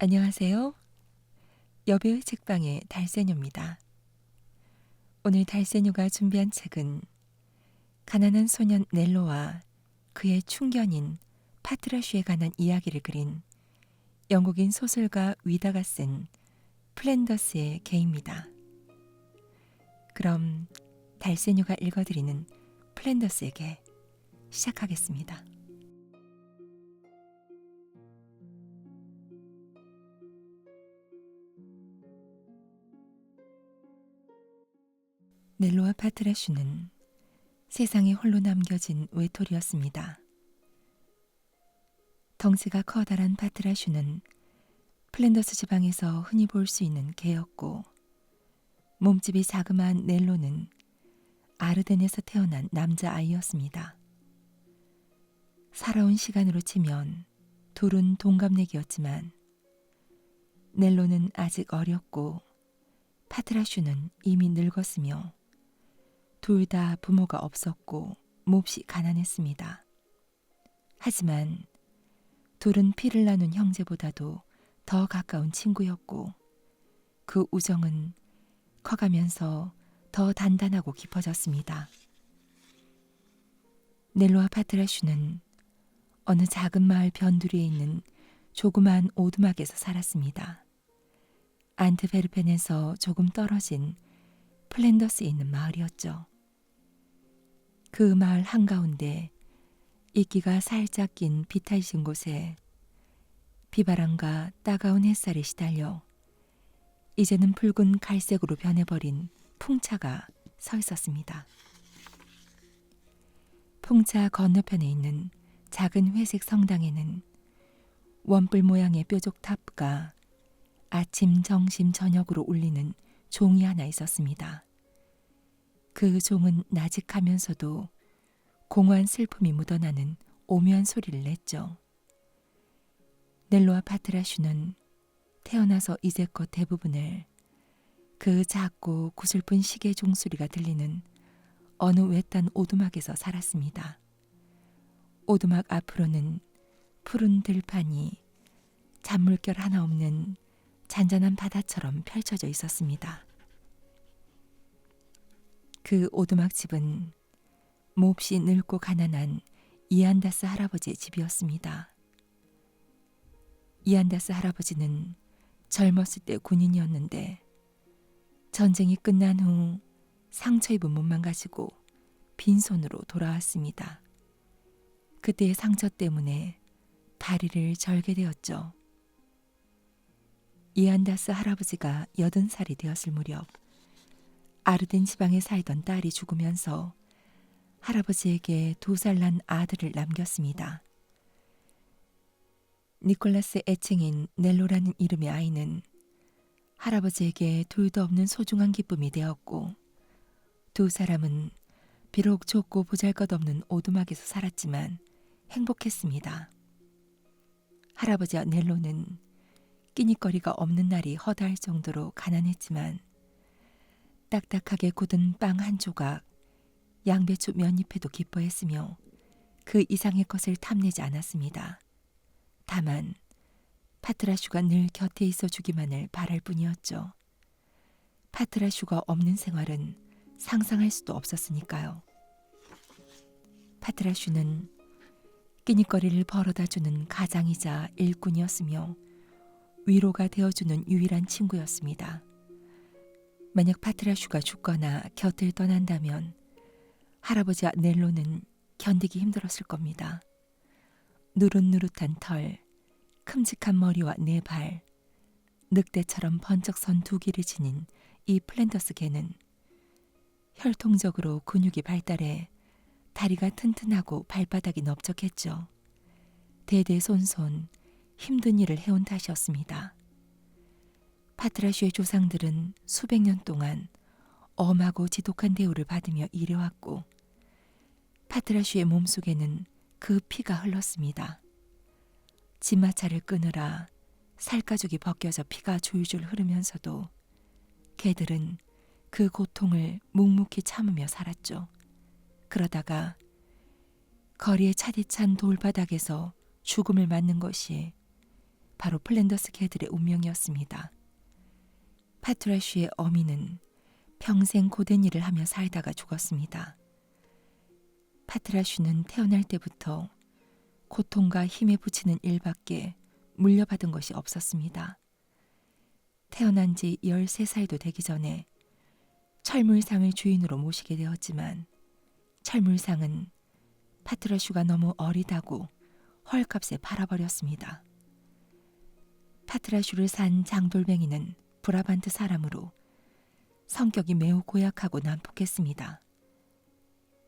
안녕하세요. 여배우의 책방의 달세뇨입니다. 오늘 달세뇨가 준비한 책은 가난한 소년 넬로와 그의 충견인 파트라슈에 관한 이야기를 그린 영국인 소설가 위다가 쓴 플랜더스의 개입니다. 그럼 달세뇨가 읽어드리는 플랜더스의 개 시작하겠습니다. 넬로와 파트라슈는 세상에 홀로 남겨진 외톨이였습니다. 덩치가 커다란 파트라슈는 플랜더스 지방에서 흔히 볼 수 있는 개였고, 몸집이 자그마한 넬로는 아르덴에서 태어난 남자아이였습니다. 살아온 시간으로 치면 둘은 동갑내기였지만 넬로는 아직 어렸고 파트라슈는 이미 늙었으며 둘 다 부모가 없었고 몹시 가난했습니다. 하지만 둘은 피를 나눈 형제보다도 더 가까운 친구였고 그 우정은 커가면서 더 단단하고 깊어졌습니다. 넬로와 파트라슈는 어느 작은 마을 변두리에 있는 조그마한 오두막에서 살았습니다. 안트베르펜에서 조금 떨어진 플랜더스에 있는 마을이었죠. 그 마을 한가운데 이끼가 살짝 낀 비탈진 곳에 비바람과 따가운 햇살에 시달려 이제는 붉은 갈색으로 변해버린 풍차가 서 있었습니다. 풍차 건너편에 있는 작은 회색 성당에는 원뿔 모양의 뾰족 탑과 아침, 점심, 저녁으로 울리는 종이 하나 있었습니다. 그 종은 나직하면서도 공허한 슬픔이 묻어나는 오묘한 소리를 냈죠. 넬로와 파트라슈는 태어나서 이제껏 대부분을 그 작고 구슬픈 시계 종소리가 들리는 어느 외딴 오두막에서 살았습니다. 오두막 앞으로는 푸른 들판이 잔물결 하나 없는 잔잔한 바다처럼 펼쳐져 있었습니다. 그 오두막 집은 몹시 늙고 가난한 이안다스 할아버지의 집이었습니다. 이안다스 할아버지는 젊었을 때 군인이었는데 전쟁이 끝난 후 상처 입은 몸만 가지고 빈손으로 돌아왔습니다. 그때의 상처 때문에 다리를 절게 되었죠. 이안다스 할아버지가 80살이 되었을 무렵 아르덴 지방에 살던 딸이 죽으면서 할아버지에게 2살 난 아들을 남겼습니다. 니콜라스 애칭인 넬로라는 이름의 아이는 할아버지에게 둘도 없는 소중한 기쁨이 되었고 두 사람은 비록 좁고 보잘것없는 오두막에서 살았지만 행복했습니다. 할아버지와 넬로는 끼니거리가 없는 날이 허다할 정도로 가난했지만 딱딱하게 굳은 빵 한 조각, 양배추 몇 잎에도 기뻐했으며 그 이상의 것을 탐내지 않았습니다. 다만 파트라슈가 늘 곁에 있어 주기만을 바랄 뿐이었죠. 파트라슈가 없는 생활은 상상할 수도 없었으니까요. 파트라슈는 끼니거리를 벌어다주는 가장이자 일꾼이었으며 위로가 되어주는 유일한 친구였습니다. 만약 파트라슈가 죽거나 곁을 떠난다면 할아버지와 넬로는 견디기 힘들었을 겁니다. 누릇누릇한 털, 큼직한 머리와 네 발, 늑대처럼 번쩍 선 두 귀를 지닌 이 플랜더스 개는 혈통적으로 근육이 발달해 다리가 튼튼하고 발바닥이 넓적했죠. 대대손손 힘든 일을 해온 탓이었습니다. 파트라슈의 조상들은 수백 년 동안 엄하고 지독한 대우를 받으며 일해왔고 파트라슈의 몸속에는 그 피가 흘렀습니다. 진마차를 끄느라 살가죽이 벗겨져 피가 줄줄 흐르면서도 개들은 그 고통을 묵묵히 참으며 살았죠. 그러다가 거리의 차디찬 돌바닥에서 죽음을 맞는 것이 바로 플랜더스 개들의 운명이었습니다. 파트라슈의 어미는 평생 고된 일을 하며 살다가 죽었습니다. 파트라슈는 태어날 때부터 고통과 힘에 부치는 일밖에 물려받은 것이 없었습니다. 태어난 지 13살도 되기 전에 철물상을 주인으로 모시게 되었지만 철물상은 파트라슈가 너무 어리다고 헐값에 팔아버렸습니다. 파트라슈를 산 장돌뱅이는 브라반트 사람으로 성격이 매우 고약하고 난폭했습니다.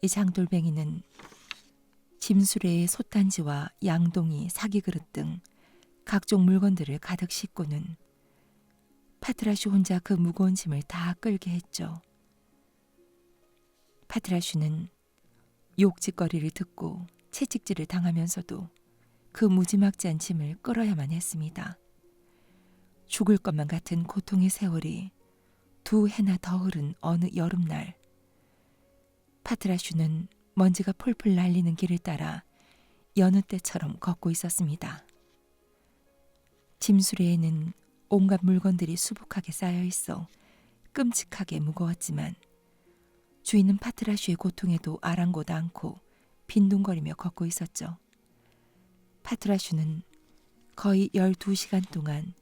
이 장돌뱅이는 짐수레의 솥단지와 양동이, 사기그릇 등 각종 물건들을 가득 싣고는 파트라슈 혼자 그 무거운 짐을 다 끌게 했죠. 파트라슈는 욕짓거리를 듣고 채찍질을 당하면서도 그 무지막지한 짐을 끌어야만 했습니다. 죽을 것만 같은 고통의 세월이 2해나 더 흐른 어느 여름날, 파트라슈는 먼지가 풀풀 날리는 길을 따라 여느 때처럼 걷고 있었습니다. 짐수레에는 온갖 물건들이 수북하게 쌓여 있어 끔찍하게 무거웠지만 주인은 파트라슈의 고통에도 아랑곳 않고 빈둥거리며 걷고 있었죠. 파트라슈는 거의 12시간 동안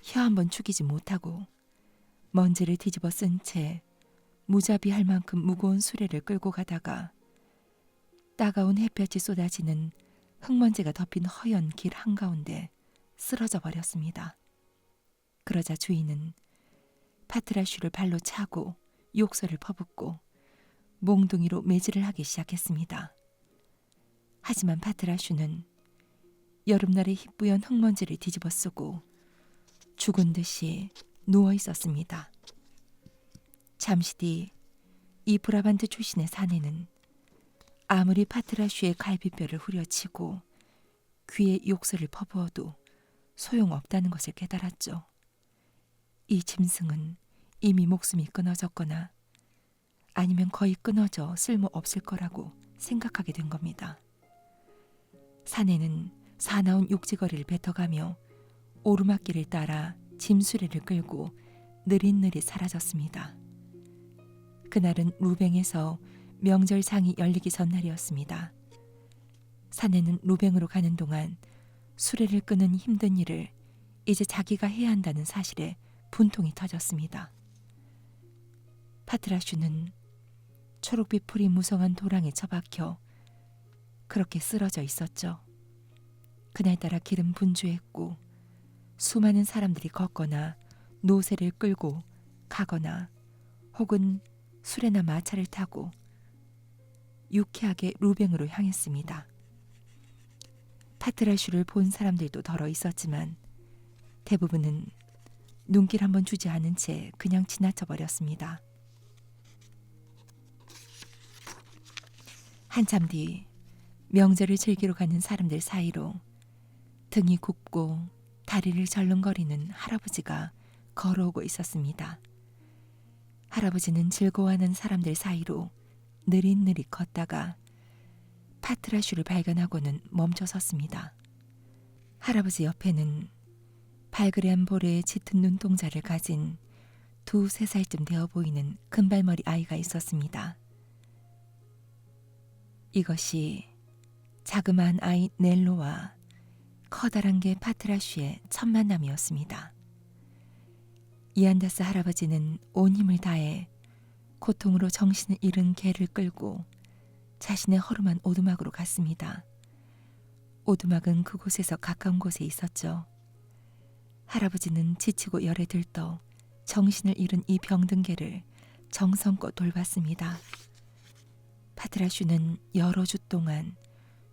혀 한 번 축이지 못하고 먼지를 뒤집어 쓴 채 무자비할 만큼 무거운 수레를 끌고 가다가 따가운 햇볕이 쏟아지는 흙먼지가 덮인 허연 길 한가운데 쓰러져 버렸습니다. 그러자 주인은 파트라슈를 발로 차고 욕설을 퍼붓고 몽둥이로 매질을 하기 시작했습니다. 하지만 파트라슈는 여름날의 희뿌연 흙먼지를 뒤집어 쓰고 죽은 듯이 누워 있었습니다. 잠시 뒤 이 브라반트 출신의 사내는 아무리 파트라슈의 갈비뼈를 후려치고 귀에 욕설을 퍼부어도 소용없다는 것을 깨달았죠. 이 짐승은 이미 목숨이 끊어졌거나 아니면 거의 끊어져 쓸모없을 거라고 생각하게 된 겁니다. 사내는 사나운 욕지거리를 뱉어가며 오르막길을 따라 짐수레를 끌고 느릿느릿 사라졌습니다. 그날은 루뱅에서 명절상이 열리기 전날이었습니다. 사내는 루뱅으로 가는 동안 수레를 끄는 힘든 일을 이제 자기가 해야 한다는 사실에 분통이 터졌습니다. 파트라슈는 초록빛 풀이 무성한 도랑에 처박혀 그렇게 쓰러져 있었죠. 그날따라 길은 분주했고 수많은 사람들이 걷거나 노새를 끌고 가거나 혹은 수레나 마차를 타고 유쾌하게 루뱅으로 향했습니다. 파트라슈를 본 사람들도 덜어 있었지만 대부분은 눈길 한번 주지 않은 채 그냥 지나쳐 버렸습니다. 한참 뒤 명절을 즐기러 가는 사람들 사이로 등이 굽고 다리를 절렁거리는 할아버지가 걸어오고 있었습니다. 할아버지는 즐거워하는 사람들 사이로 느릿느릿 걷다가 파트라슈를 발견하고는 멈춰 섰습니다. 할아버지 옆에는 발그레한 볼에 짙은 눈동자를 가진 2~3살쯤 되어 보이는 금발머리 아이가 있었습니다. 이것이 자그마한 아이 넬로와 커다란 개 파트라슈의 첫 만남이었습니다. 이안다스 할아버지는 온 힘을 다해 고통으로 정신을 잃은 개를 끌고 자신의 허름한 오두막으로 갔습니다. 오두막은 그곳에서 가까운 곳에 있었죠. 할아버지는 지치고 열에 들떠 정신을 잃은 이 병든 개를 정성껏 돌봤습니다. 파트라슈는 여러 주 동안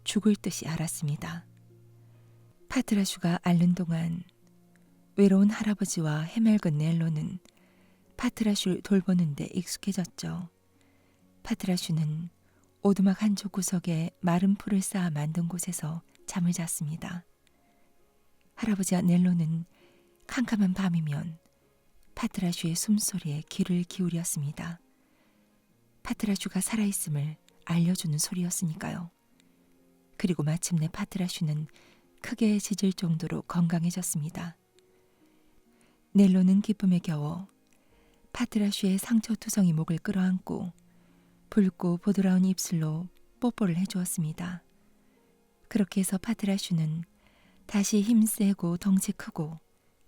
죽을 듯이 앓았습니다. 파트라슈가 앓는 동안 외로운 할아버지와 해맑은 넬로는 파트라슈를 돌보는데 익숙해졌죠. 파트라슈는 오두막 한쪽 구석에 마른 풀을 쌓아 만든 곳에서 잠을 잤습니다. 할아버지와 넬로는 캄캄한 밤이면 파트라슈의 숨소리에 귀를 기울였습니다. 파트라슈가 살아있음을 알려주는 소리였으니까요. 그리고 마침내 파트라슈는 크게 짖을 정도로 건강해졌습니다. 넬로는 기쁨에 겨워 파트라슈의 상처투성이 목을 끌어안고 붉고 보드라운 입술로 뽀뽀를 해주었습니다. 그렇게 해서 파트라슈는 다시 힘세고 덩치 크고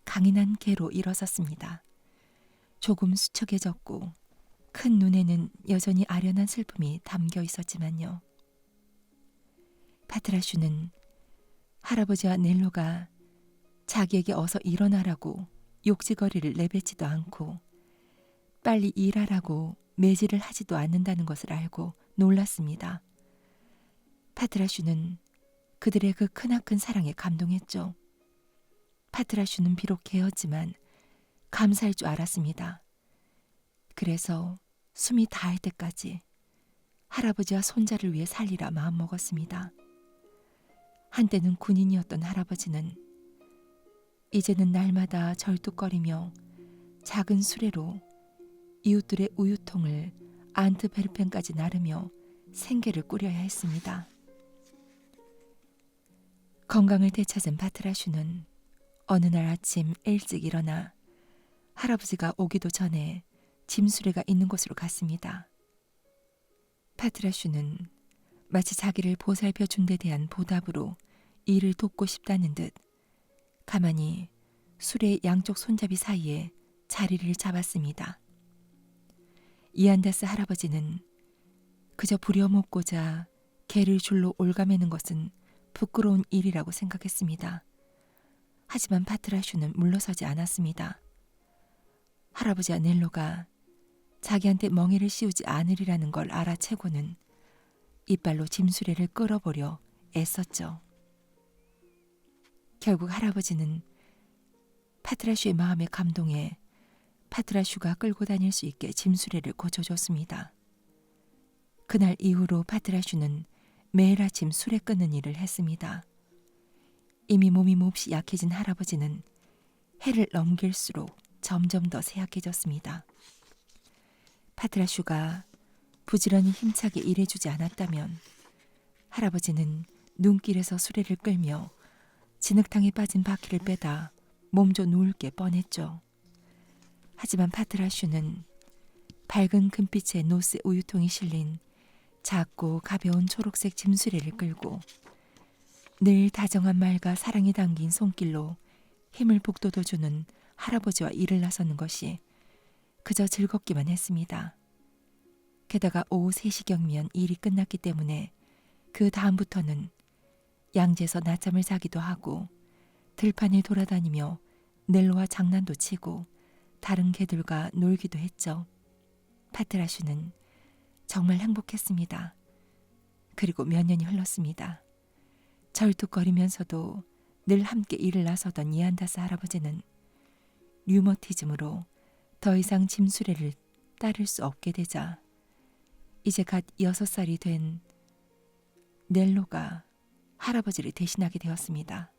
강인한 개로 일어섰습니다. 조금 수척해졌고 큰 눈에는 여전히 아련한 슬픔이 담겨 있었지만요. 파트라슈는 할아버지와 넬로가 자기에게 어서 일어나라고 욕지거리를 내뱉지도 않고 빨리 일하라고 매질을 하지도 않는다는 것을 알고 놀랐습니다. 파트라슈는 그들의 그 크나큰 사랑에 감동했죠. 파트라슈는 비록 개였지만 감사할 줄 알았습니다. 그래서 숨이 다할 때까지 할아버지와 손자를 위해 살리라 마음먹었습니다. 한때는 군인이었던 할아버지는 이제는 날마다 절뚝거리며 작은 수레로 이웃들의 우유통을 안트베르펜까지 나르며 생계를 꾸려야 했습니다. 건강을 되찾은 파트라슈는 어느 날 아침 일찍 일어나 할아버지가 오기도 전에 짐수레가 있는 곳으로 갔습니다. 파트라슈는 마치 자기를 보살펴 준 데 대한 보답으로 일을 돕고 싶다는 듯 가만히 수레의 양쪽 손잡이 사이에 자리를 잡았습니다. 이안다스 할아버지는 그저 부려먹고자 개를 줄로 올가매는 것은 부끄러운 일이라고 생각했습니다. 하지만 파트라슈는 물러서지 않았습니다. 할아버지와 넬로가 자기한테 멍에를 씌우지 않으리라는 걸 알아채고는 이빨로 짐수레를 끌어보려 애썼죠. 결국 할아버지는 파트라슈의 마음에 감동해 파트라슈가 끌고 다닐 수 있게 짐수레를 고쳐줬습니다. 그날 이후로 파트라슈는 매일 아침 수레 끄는 일을 했습니다. 이미 몸이 몹시 약해진 할아버지는 해를 넘길수록 점점 더 쇠약해졌습니다. 파트라슈가 부지런히 힘차게 일해주지 않았다면 할아버지는 눈길에서 수레를 끌며 진흙탕에 빠진 바퀴를 빼다 몸져 누울 게 뻔했죠. 하지만 파트라슈는 밝은 금빛의 노스 우유통이 실린 작고 가벼운 초록색 짐수레를 끌고 늘 다정한 말과 사랑이 담긴 손길로 힘을 북돋워주는 할아버지와 일을 나서는 것이 그저 즐겁기만 했습니다. 게다가 오후 3시경이면 일이 끝났기 때문에 그 다음부터는 양지에서 낮잠을 자기도 하고 들판을 돌아다니며 넬로와 장난도 치고 다른 개들과 놀기도 했죠. 파트라슈는 정말 행복했습니다. 그리고 몇 년이 흘렀습니다. 절뚝거리면서도 늘 함께 일을 나서던 이안다스 할아버지는 류머티즘으로 더 이상 짐수레를 따를 수 없게 되자 이제 갓 6살이 된 넬로가 할아버지를 대신하게 되었습니다.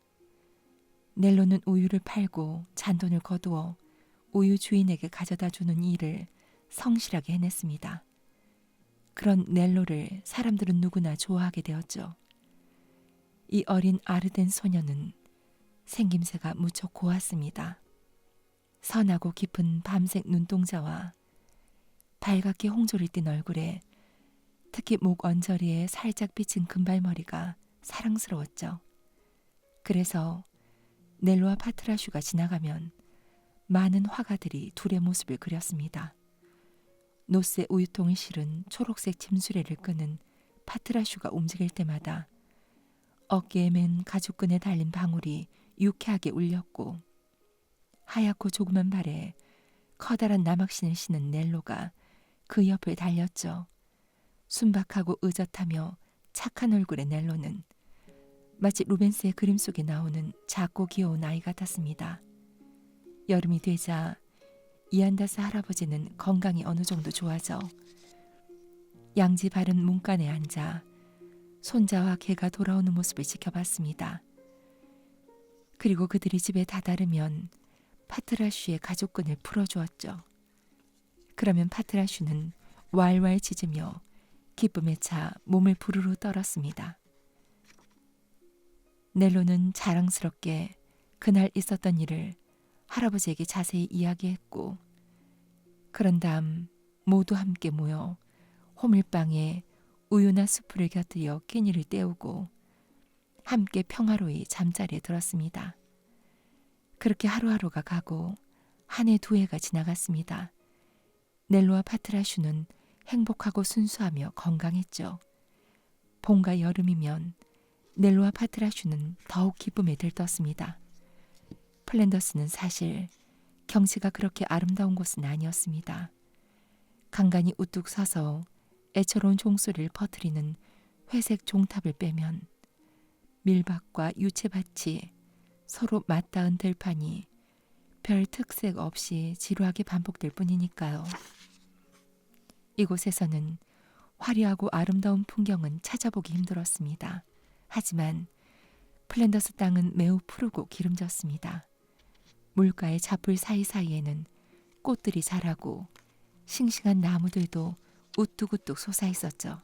넬로는 우유를 팔고 잔돈을 거두어 우유 주인에게 가져다 주는 일을 성실하게 해냈습니다. 그런 넬로를 사람들은 누구나 좋아하게 되었죠. 이 어린 아르덴 소녀는 생김새가 무척 고왔습니다. 선하고 깊은 밤색 눈동자와 발갛게 홍조를 띤 얼굴에 특히 목 언저리에 살짝 비친 금발머리가 사랑스러웠죠. 그래서 넬로와 파트라슈가 지나가면 많은 화가들이 둘의 모습을 그렸습니다. 노스의 우유통을 실은 초록색 짐수레를 끄는 파트라슈가 움직일 때마다 어깨에 맨 가죽끈에 달린 방울이 유쾌하게 울렸고 하얗고 조그만 발에 커다란 나막신을 신은 넬로가 그 옆을 달렸죠. 순박하고 의젓하며 착한 얼굴의 넬로는 마치 루벤스의 그림 속에 나오는 작고 귀여운 아이 같았습니다. 여름이 되자 이안다스 할아버지는 건강이 어느 정도 좋아져 양지 바른 문간에 앉아 손자와 개가 돌아오는 모습을 지켜봤습니다. 그리고 그들이 집에 다다르면 파트라슈의 가죽끈을 풀어주었죠. 그러면 파트라슈는 왈왈 짖으며 기쁨에 차 몸을 부르르 떨었습니다. 넬로는 자랑스럽게 그날 있었던 일을 할아버지에게 자세히 이야기했고, 그런 다음 모두 함께 모여 호밀빵에 우유나 수프를 곁들여 끼니를 때우고 함께 평화로이 잠자리에 들었습니다. 그렇게 하루하루가 가고 한 해 두 해가 지나갔습니다. 넬로와 파트라슈는 행복하고 순수하며 건강했죠. 봄과 여름이면 넬로와 파트라슈는 더욱 기쁨에 들떴습니다. 플랜더스는 사실 경치가 그렇게 아름다운 곳은 아니었습니다. 간간이 우뚝 서서 애처로운 종소리를 퍼뜨리는 회색 종탑을 빼면 밀밭과 유채밭이 서로 맞닿은 들판이 별 특색 없이 지루하게 반복될 뿐이니까요. 이곳에서는 화려하고 아름다운 풍경은 찾아보기 힘들었습니다. 하지만 플랜더스 땅은 매우 푸르고 기름졌습니다. 물가의 잡풀 사이사이에는 꽃들이 자라고 싱싱한 나무들도 우뚝우뚝 솟아 있었죠.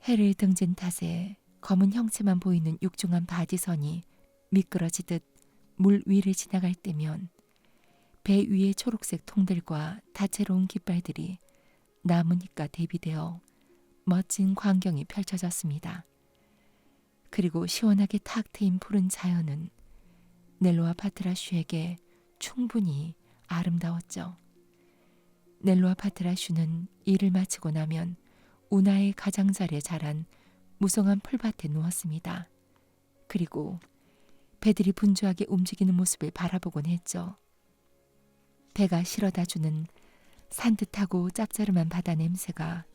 해를 등진 탓에 검은 형체만 보이는 육중한 바지선이 미끄러지듯 물 위를 지나갈 때면 배 위의 초록색 통들과 다채로운 깃발들이 나무니까 대비되어 멋진 광경이 펼쳐졌습니다. 그리고 시원하게 탁 트인 푸른 자연은 넬로와 파트라슈에게 충분히 아름다웠죠. 넬로와 파트라슈는 일을 마치고 나면 운하의 가장자리에 자란 무성한 풀밭에 누웠습니다. 그리고 배들이 분주하게 움직이는 모습을 바라보곤 했죠. 배가 실어다주는 산뜻하고 짭짤한 바다 냄새가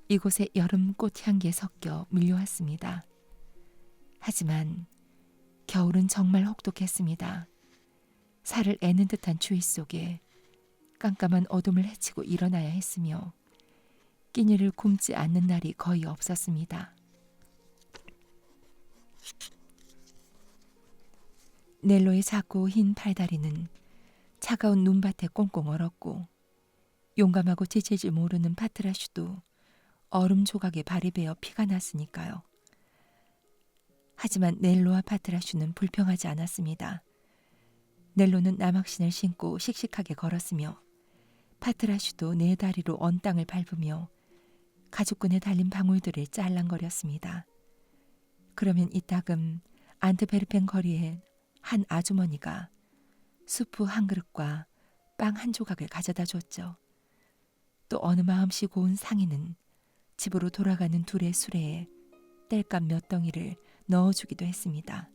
이곳의 여름 꽃향기에 섞여 밀려왔습니다. 하지만 겨울은 정말 혹독했습니다. 살을 애는 듯한 추위 속에 깜깜한 어둠을 헤치고 일어나야 했으며 끼니를 굶지 않는 날이 거의 없었습니다. 넬로의 작고 흰 팔다리는 차가운 눈밭에 꽁꽁 얼었고 용감하고 지칠 모르는 파트라슈도 얼음 조각에 발이 베어 피가 났으니까요. 하지만 넬로와 파트라슈는 불평하지 않았습니다. 넬로는 나막신을 신고 씩씩하게 걸었으며 파트라슈도 네 다리로 언 땅을 밟으며 가죽끈에 달린 방울들을 짤랑거렸습니다. 그러면 이따금 안트베르펜 거리에 한 아주머니가 수프 한 그릇과 빵 한 조각을 가져다 줬죠. 또 어느 마음씨 고운 상인은 집으로 돌아가는 둘의 수레에 땔감 몇 덩이를 넣어주기도 했습니다.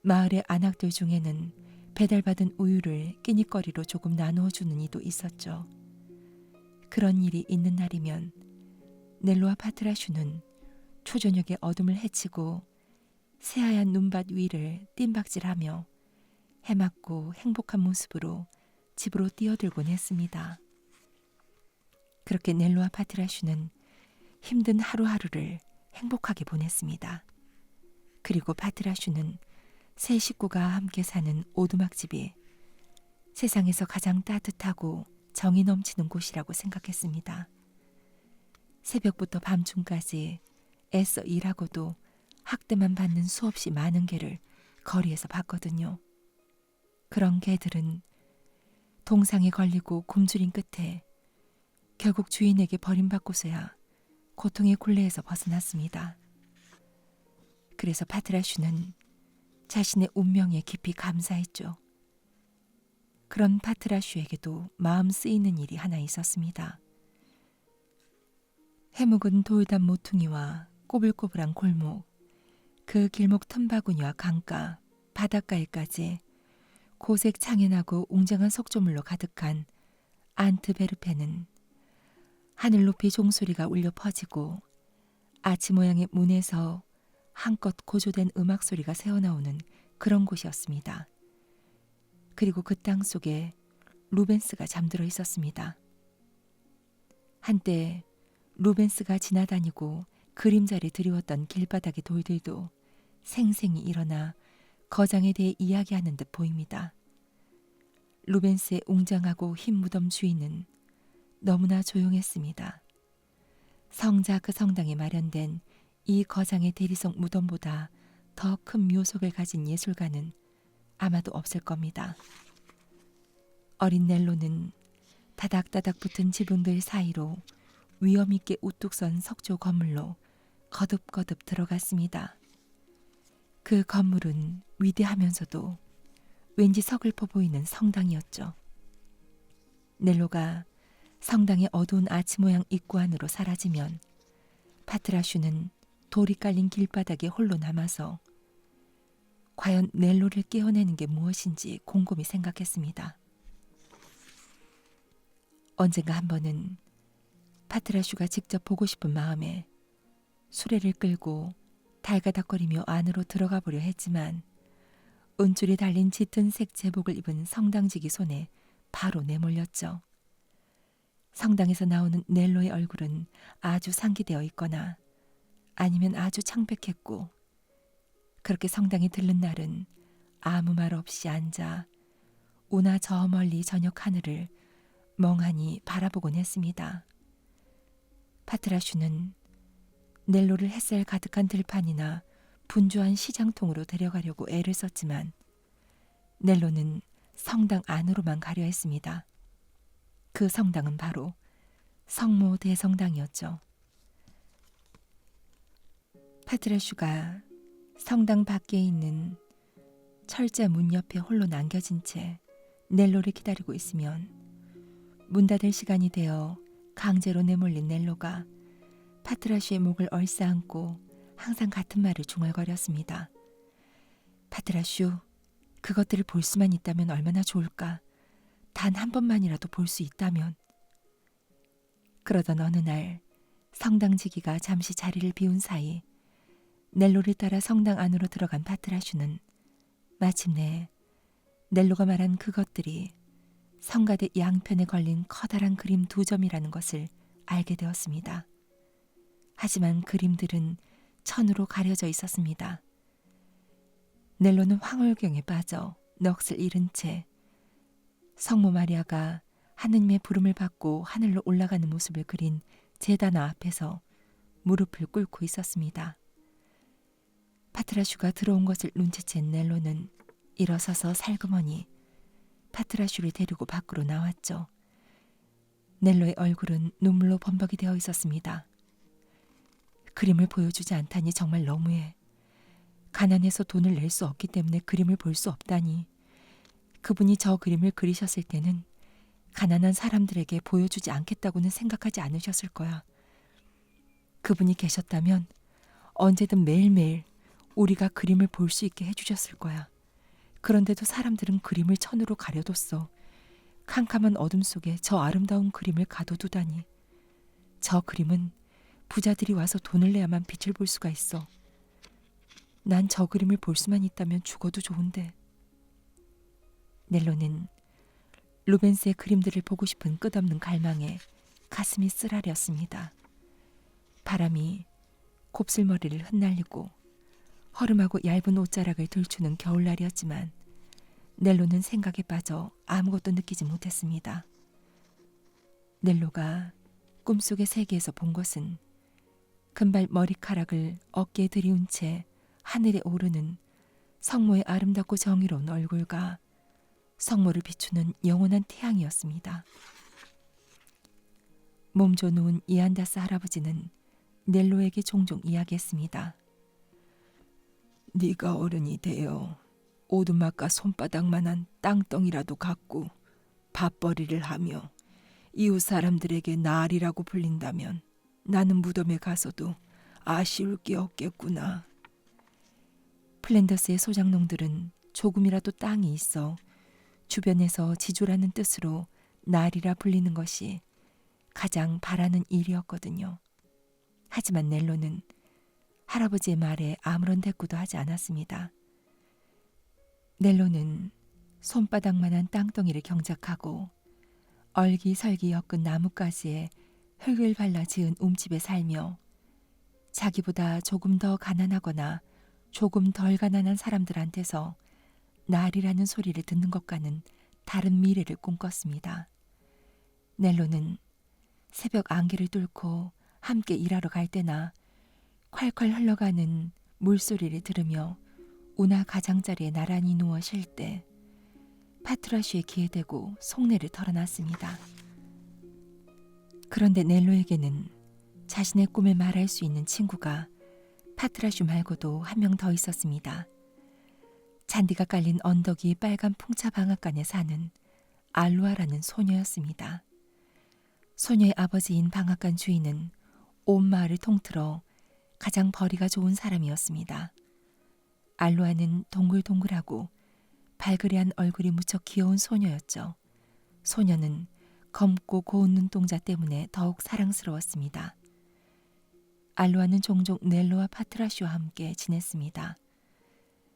마을의 안악들 중에는 배달받은 우유를 끼니거리로 조금 나누어주는 이도 있었죠. 그런 일이 있는 날이면 넬로와 파트라슈는 초저녁에 어둠을 헤치고 새하얀 눈밭 위를 뜀박질하며 해맑고 행복한 모습으로 집으로 뛰어들곤 했습니다. 그렇게 넬로와 파트라슈는 힘든 하루하루를 행복하게 보냈습니다. 그리고 파트라슈는 세 식구가 함께 사는 오두막집이 세상에서 가장 따뜻하고 정이 넘치는 곳이라고 생각했습니다. 새벽부터 밤중까지 애써 일하고도 학대만 받는 수없이 많은 개를 거리에서 봤거든요. 그런 개들은 동상에 걸리고 굶주린 끝에 결국 주인에게 버림받고서야 고통의 굴레에서 벗어났습니다. 그래서 파트라슈는 자신의 운명에 깊이 감사했죠. 그런 파트라슈에게도 마음 쓰이는 일이 하나 있었습니다. 해묵은 돌담 모퉁이와 꼬불꼬불한 골목, 그 길목 틈바구니와 강가, 바닷가에까지 고색 창연하고 웅장한 석조물로 가득한 안트베르펜은 하늘 높이 종소리가 울려 퍼지고 아치 모양의 문에서 한껏 고조된 음악 소리가 새어나오는 그런 곳이었습니다. 그리고 그 땅 속에 루벤스가 잠들어 있었습니다. 한때 루벤스가 지나다니고 그림자를 드리웠던 길바닥의 돌들도 생생히 일어나 거장에 대해 이야기하는 듯 보입니다. 루벤스의 웅장하고 흰 무덤 주인은 너무나 조용했습니다. 성자 그 성당에 마련된 이 거장의 대리석 무덤보다 더 큰 묘석을 가진 예술가는 아마도 없을 겁니다. 어린 넬로는 다닥다닥 붙은 지붕들 사이로 위험 있게 우뚝 선 석조 건물로 거듭거듭 들어갔습니다. 그 건물은 위대하면서도 왠지 서글퍼 보이는 성당이었죠. 넬로가 성당의 어두운 아치 모양 입구 안으로 사라지면 파트라슈는 돌이 깔린 길바닥에 홀로 남아서 과연 넬로를 깨어내는 게 무엇인지 곰곰이 생각했습니다. 언젠가 한 번은 파트라슈가 직접 보고 싶은 마음에 수레를 끌고 달가닥거리며 안으로 들어가 보려 했지만 은줄이 달린 짙은 색 제복을 입은 성당지기 손에 바로 내몰렸죠. 성당에서 나오는 넬로의 얼굴은 아주 상기되어 있거나 아니면 아주 창백했고, 그렇게 성당에 들른 날은 아무 말 없이 앉아 우나 저 멀리 저녁 하늘을 멍하니 바라보곤 했습니다. 파트라슈는 넬로를 햇살 가득한 들판이나 분주한 시장통으로 데려가려고 애를 썼지만 넬로는 성당 안으로만 가려 했습니다. 그 성당은 바로 성모 대성당이었죠. 파트라슈가 성당 밖에 있는 철제 문 옆에 홀로 남겨진 채 넬로를 기다리고 있으면 문 닫을 시간이 되어 강제로 내몰린 넬로가 파트라슈의 목을 얼싸안고 항상 같은 말을 중얼거렸습니다. 파트라슈, 그것들을 볼 수만 있다면 얼마나 좋을까. 단 한 번만이라도 볼 수 있다면. 그러던 어느 날 성당지기가 잠시 자리를 비운 사이 넬로를 따라 성당 안으로 들어간 파트라슈는 마침내 넬로가 말한 그것들이 성가대 양편에 걸린 커다란 그림 2점이라는 것을 알게 되었습니다. 하지만 그림들은 천으로 가려져 있었습니다. 넬로는 황홀경에 빠져 넋을 잃은 채 성모 마리아가 하느님의 부름을 받고 하늘로 올라가는 모습을 그린 제단화 앞에서 무릎을 꿇고 있었습니다. 파트라슈가 들어온 것을 눈치챈 넬로는 일어서서 살그머니 파트라슈를 데리고 밖으로 나왔죠. 넬로의 얼굴은 눈물로 범벅이 되어 있었습니다. 그림을 보여주지 않다니 정말 너무해. 가난해서 돈을 낼 수 없기 때문에 그림을 볼 수 없다니. 그분이 저 그림을 그리셨을 때는 가난한 사람들에게 보여주지 않겠다고는 생각하지 않으셨을 거야. 그분이 계셨다면 언제든 매일매일 우리가 그림을 볼 수 있게 해주셨을 거야. 그런데도 사람들은 그림을 천으로 가려뒀어. 캄캄한 어둠 속에 저 아름다운 그림을 가둬두다니. 저 그림은 부자들이 와서 돈을 내야만 빛을 볼 수가 있어. 난 저 그림을 볼 수만 있다면 죽어도 좋은데. 넬로는 루벤스의 그림들을 보고 싶은 끝없는 갈망에 가슴이 쓰라렸습니다. 바람이 곱슬머리를 흩날리고 허름하고 얇은 옷자락을 들추는 겨울날이었지만 넬로는 생각에 빠져 아무것도 느끼지 못했습니다. 넬로가 꿈속의 세계에서 본 것은 금발 머리카락을 어깨에 들이운 채 하늘에 오르는 성모의 아름답고 정의로운 얼굴과 성모를 비추는 영원한 태양이었습니다. 몸져 누운 이안다스 할아버지는 넬로에게 종종 이야기했습니다. 네가 어른이 되어 오두막과 손바닥만한 땅덩이라도 갖고 밥벌이를 하며 이웃 사람들에게 나으리라고 불린다면 나는 무덤에 가서도 아쉬울 게 없겠구나. 플랜더스의 소작농들은 조금이라도 땅이 있어 주변에서 지주라는 뜻으로 나으리라 불리는 것이 가장 바라는 일이었거든요. 하지만 넬로는 할아버지의 말에 아무런 대꾸도 하지 않았습니다. 넬로는 손바닥만한 땅덩이를 경작하고 얼기설기 엮은 나뭇가지에 흙을 발라 지은 움집에 살며 자기보다 조금 더 가난하거나 조금 덜 가난한 사람들한테서 나으리라는 소리를 듣는 것과는 다른 미래를 꿈꿨습니다. 넬로는 새벽 안개를 뚫고 함께 일하러 갈 때나 콸콸 흘러가는 물소리를 들으며 운하 가장자리에 나란히 누워 쉴 때 파트라슈의 귀에 대고 속내를 털어놨습니다. 그런데 넬로에게는 자신의 꿈을 말할 수 있는 친구가 파트라슈 말고도 한 명 더 있었습니다. 잔디가 깔린 언덕 위 빨간 풍차 방앗간에 사는 알루아라는 소녀였습니다. 소녀의 아버지인 방앗간 주인은 온 마을을 통틀어 가장 벌이가 좋은 사람이었습니다. 알루아는 동글동글하고 발그레한 얼굴이 무척 귀여운 소녀였죠. 소녀는 검고 고운 눈동자 때문에 더욱 사랑스러웠습니다. 알루아는 종종 넬로와 파트라슈와 함께 지냈습니다.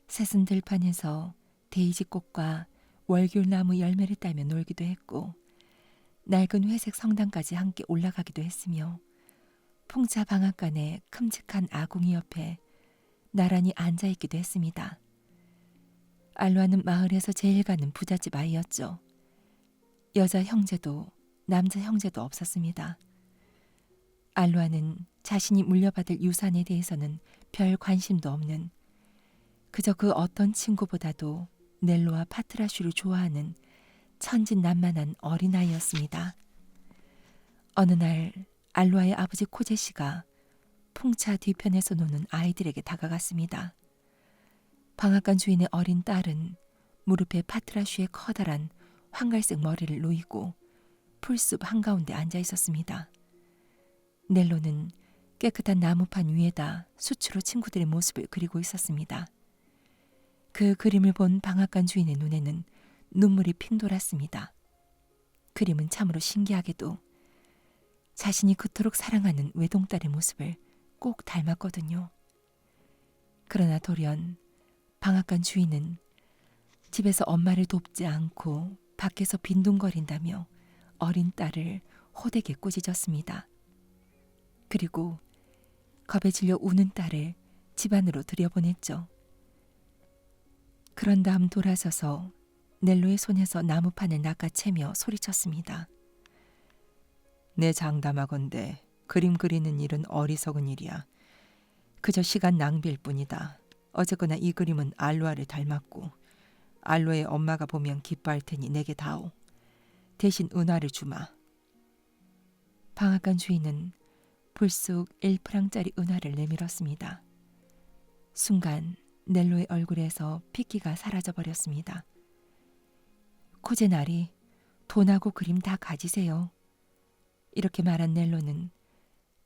새순 들판에서 데이지 꽃과 월귤나무 열매를 따며 놀기도 했고 낡은 회색 성당까지 함께 올라가기도 했으며 풍차 방앗간에 큼직한 아궁이 옆에 나란히 앉아있기도 했습니다. 알루아는 마을에서 제일 가는 부잣집 아이였죠. 여자 형제도 남자 형제도 없었습니다. 알루아는 자신이 물려받을 유산에 대해서는 별 관심도 없는 그저 그 어떤 친구보다도 넬로와 파트라슈를 좋아하는 천진난만한 어린아이였습니다. 어느 날 알루아의 아버지 코제씨가 풍차 뒤편에서 노는 아이들에게 다가갔습니다. 방앗간 주인의 어린 딸은 무릎에 파트라슈의 커다란 황갈색 머리를 놓이고 풀숲 한가운데 앉아 있었습니다. 넬로는 깨끗한 나무판 위에다 수치로 친구들의 모습을 그리고 있었습니다. 그 그림을 본 방앗간 주인의 눈에는 눈물이 핑 돌았습니다. 그림은 참으로 신기하게도 자신이 그토록 사랑하는 외동딸의 모습을 꼭 닮았거든요. 그러나 돌연 방앗간 주인은 집에서 엄마를 돕지 않고 밖에서 빈둥거린다며 어린 딸을 호되게 꾸짖었습니다. 그리고 겁에 질려 우는 딸을 집 안으로 들여보냈죠. 그런 다음 돌아서서 넬로의 손에서 나무판을 낚아채며 소리쳤습니다. 내 장담하건대 그림 그리는 일은 어리석은 일이야. 그저 시간 낭비일 뿐이다. 어쨌거나 이 그림은 알루아를 닮았고 알루아의 엄마가 보면 기뻐할 테니 내게 다오. 대신 은화를 주마. 방앗간 주인은 불쑥 1프랑짜리 은화를 내밀었습니다. 순간 넬로의 얼굴에서 핏기가 사라져버렸습니다. 코제나리, 돈하고 그림 다 가지세요. 이렇게 말한 넬로는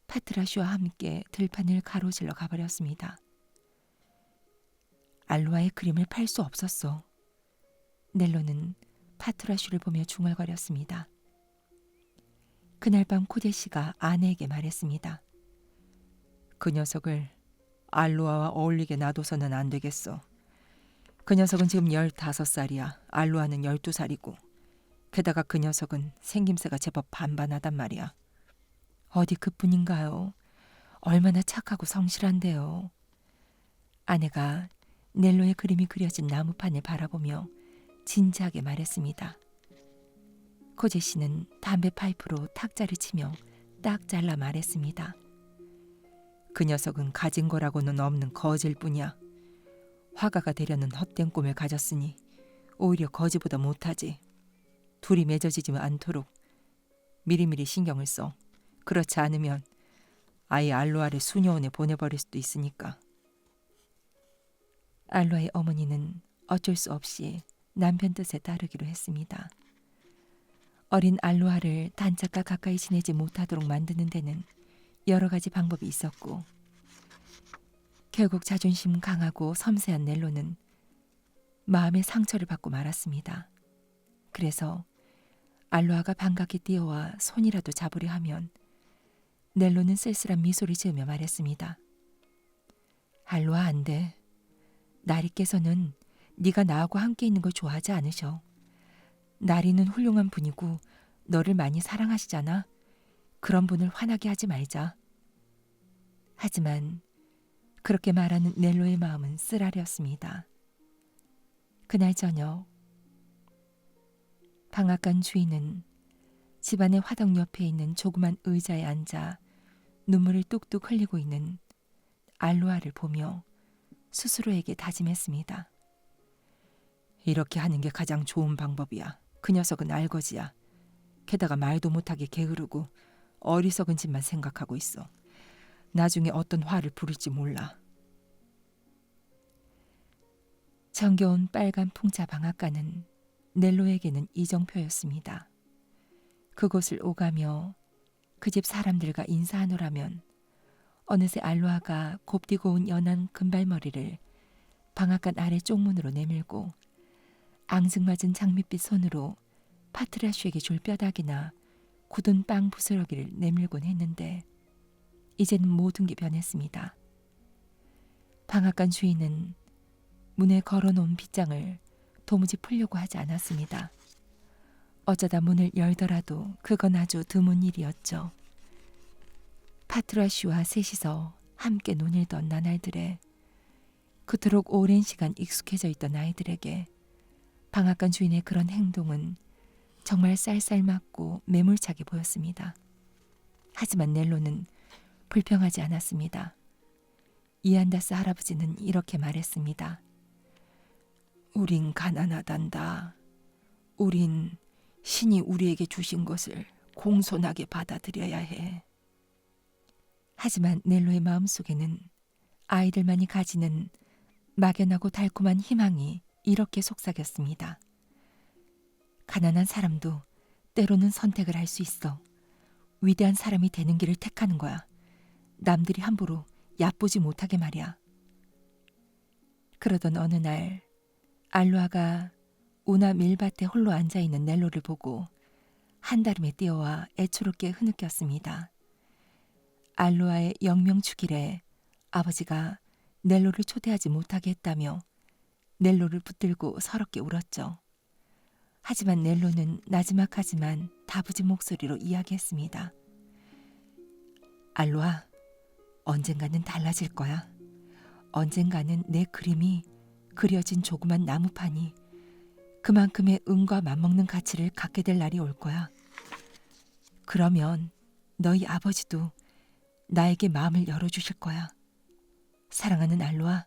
파트라슈와 함께 들판을 가로질러 가버렸습니다. 알루아의 그림을 팔 수 없었어. 넬로는 파트라슈를 보며 중얼거렸습니다. 그날 밤 코제씨가 아내에게 말했습니다. 그 녀석을 알루아와 어울리게 놔둬서는 안 되겠어. 그 녀석은 지금 15살이야. 알루아는 12살이고. 게다가 그 녀석은 생김새가 제법 반반하단 말이야. 어디 그뿐인가요? 얼마나 착하고 성실한데요. 아내가 넬로의 그림이 그려진 나무판을 바라보며 진지하게 말했습니다. 코제 씨는 담배 파이프로 탁자를 치며 딱 잘라 말했습니다. 그 녀석은 가진 거라고는 없는 거지일 뿐이야. 화가가 되려는 헛된 꿈을 가졌으니 오히려 거지보다 못하지. 둘이 맺어지지 않도록 미리미리 신경을 써. 그렇지 않으면 아예 알루아를 수녀원에 보내버릴 수도 있으니까. 알루아의 어머니는 어쩔 수 없이 남편 뜻에 따르기로 했습니다. 어린 알루아를 단짝과 가까이 지내지 못하도록 만드는 데는 여러 가지 방법이 있었고 결국 자존심 강하고 섬세한 넬로는 마음의 상처를 받고 말았습니다. 그래서 알루아가 반갑게 뛰어와 손이라도 잡으려 하면 넬로는 쓸쓸한 미소를 지으며 말했습니다. 알루아 안 돼. 나리께서는 네가 나하고 함께 있는 걸 좋아하지 않으셔. 나리는 훌륭한 분이고 너를 많이 사랑하시잖아. 그런 분을 화나게 하지 말자. 하지만 그렇게 말하는 넬로의 마음은 쓰라렸습니다. 그날 저녁 방앗간 주인은 집안의 화덕 옆에 있는 조그만 의자에 앉아 눈물을 뚝뚝 흘리고 있는 알로아를 보며 스스로에게 다짐했습니다. 이렇게 하는 게 가장 좋은 방법이야. 그 녀석은 알거지야. 게다가 말도 못하게 게으르고 어리석은 짓만 생각하고 있어. 나중에 어떤 화를 부릴지 몰라. 정겨운 빨간 풍차 방앗간은 넬로에게는 이정표였습니다. 그곳을 오가며 그 집 사람들과 인사하노라면 어느새 알로아가 곱디고 온 연한 금발머리를 방앗간 아래 쪽문으로 내밀고 앙증맞은 장밋빛 손으로 파트라슈에게 줄 뼈다귀나 굳은 빵 부스러기를 내밀곤 했는데 이제는 모든 게 변했습니다. 방앗간 주인은 문에 걸어놓은 빗장을 도무지 풀려고 하지 않았습니다. 어쩌다 문을 열더라도 그건 아주 드문 일이었죠. 파트라슈와 셋이서 함께 논일던 나날들에 그토록 오랜 시간 익숙해져 있던 아이들에게 방앗간 주인의 그런 행동은 정말 쌀쌀맞고 매몰차게 보였습니다. 하지만 넬로는 불평하지 않았습니다. 이안다스 할아버지는 이렇게 말했습니다. 우린 가난하단다. 우린 신이 우리에게 주신 것을 공손하게 받아들여야 해. 하지만 넬로의 마음속에는 아이들만이 가지는 막연하고 달콤한 희망이 이렇게 속삭였습니다. 가난한 사람도 때로는 선택을 할 수 있어. 위대한 사람이 되는 길을 택하는 거야. 남들이 함부로 얕보지 못하게 말이야. 그러던 어느 날 알로아가 우나 밀밭에 홀로 앉아있는 넬로를 보고 한달음에 뛰어와 애초롭게 흐느꼈습니다. 알로아의 영명축일에 아버지가 넬로를 초대하지 못하게 했다며 넬로를 붙들고 서럽게 울었죠. 하지만 넬로는 나지막하지만 다부진 목소리로 이야기했습니다. 알로아, 언젠가는 달라질 거야. 언젠가는 내 그림이 그려진 조그만 나무판이 그만큼의 은과 맞먹는 가치를 갖게 될 날이 올 거야. 그러면 너희 아버지도 나에게 마음을 열어주실 거야. 사랑하는 알로아,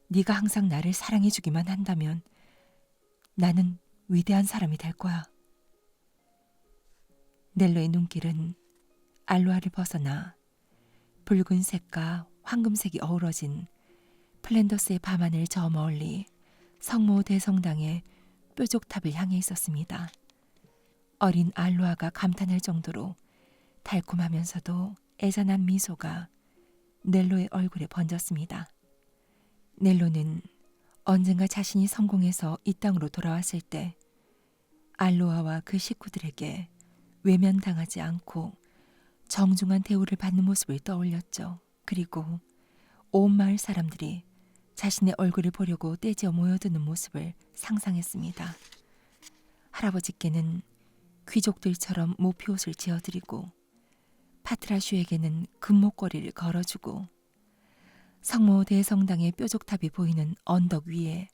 네가 항상 나를 사랑해주기만 한다면 나는 위대한 사람이 될 거야. 넬로의 눈길은 알로아를 벗어나 붉은색과 황금색이 어우러진 플랜더스의 밤하늘 저 멀리 성모 대성당의 뾰족탑을 향해 있었습니다. 어린 알로아가 감탄할 정도로 달콤하면서도 애잔한 미소가 넬로의 얼굴에 번졌습니다. 넬로는 언젠가 자신이 성공해서 이 땅으로 돌아왔을 때 알로아와 그 식구들에게 외면당하지 않고 정중한 대우를 받는 모습을 떠올렸죠. 그리고 온 마을 사람들이 자신의 얼굴을 보려고 떼지어 모여드는 모습을 상상했습니다. 할아버지께는 귀족들처럼 모피옷을 지어드리고 파트라슈에게는 금목걸이를 걸어주고 성모 대성당의 뾰족탑이 보이는 언덕 위에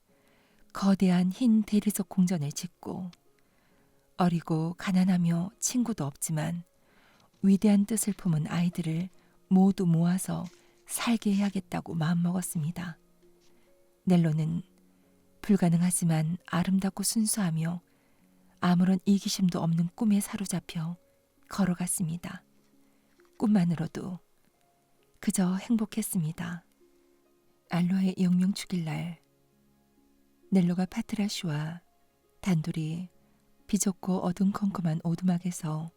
거대한 흰 대리석 궁전을 짓고 어리고 가난하며 친구도 없지만 위대한 뜻을 품은 아이들을 모두 모아서 살게 해야겠다고 마음먹었습니다. 넬로는 불가능하지만 아름답고 순수하며 아무런 이기심도 없는 꿈에 사로잡혀 걸어갔습니다. 꿈만으로도 그저 행복했습니다. 알로아의 영명축일날 넬로가 파트라슈와 단둘이 비좁고 어둠컴컴한 오두막에서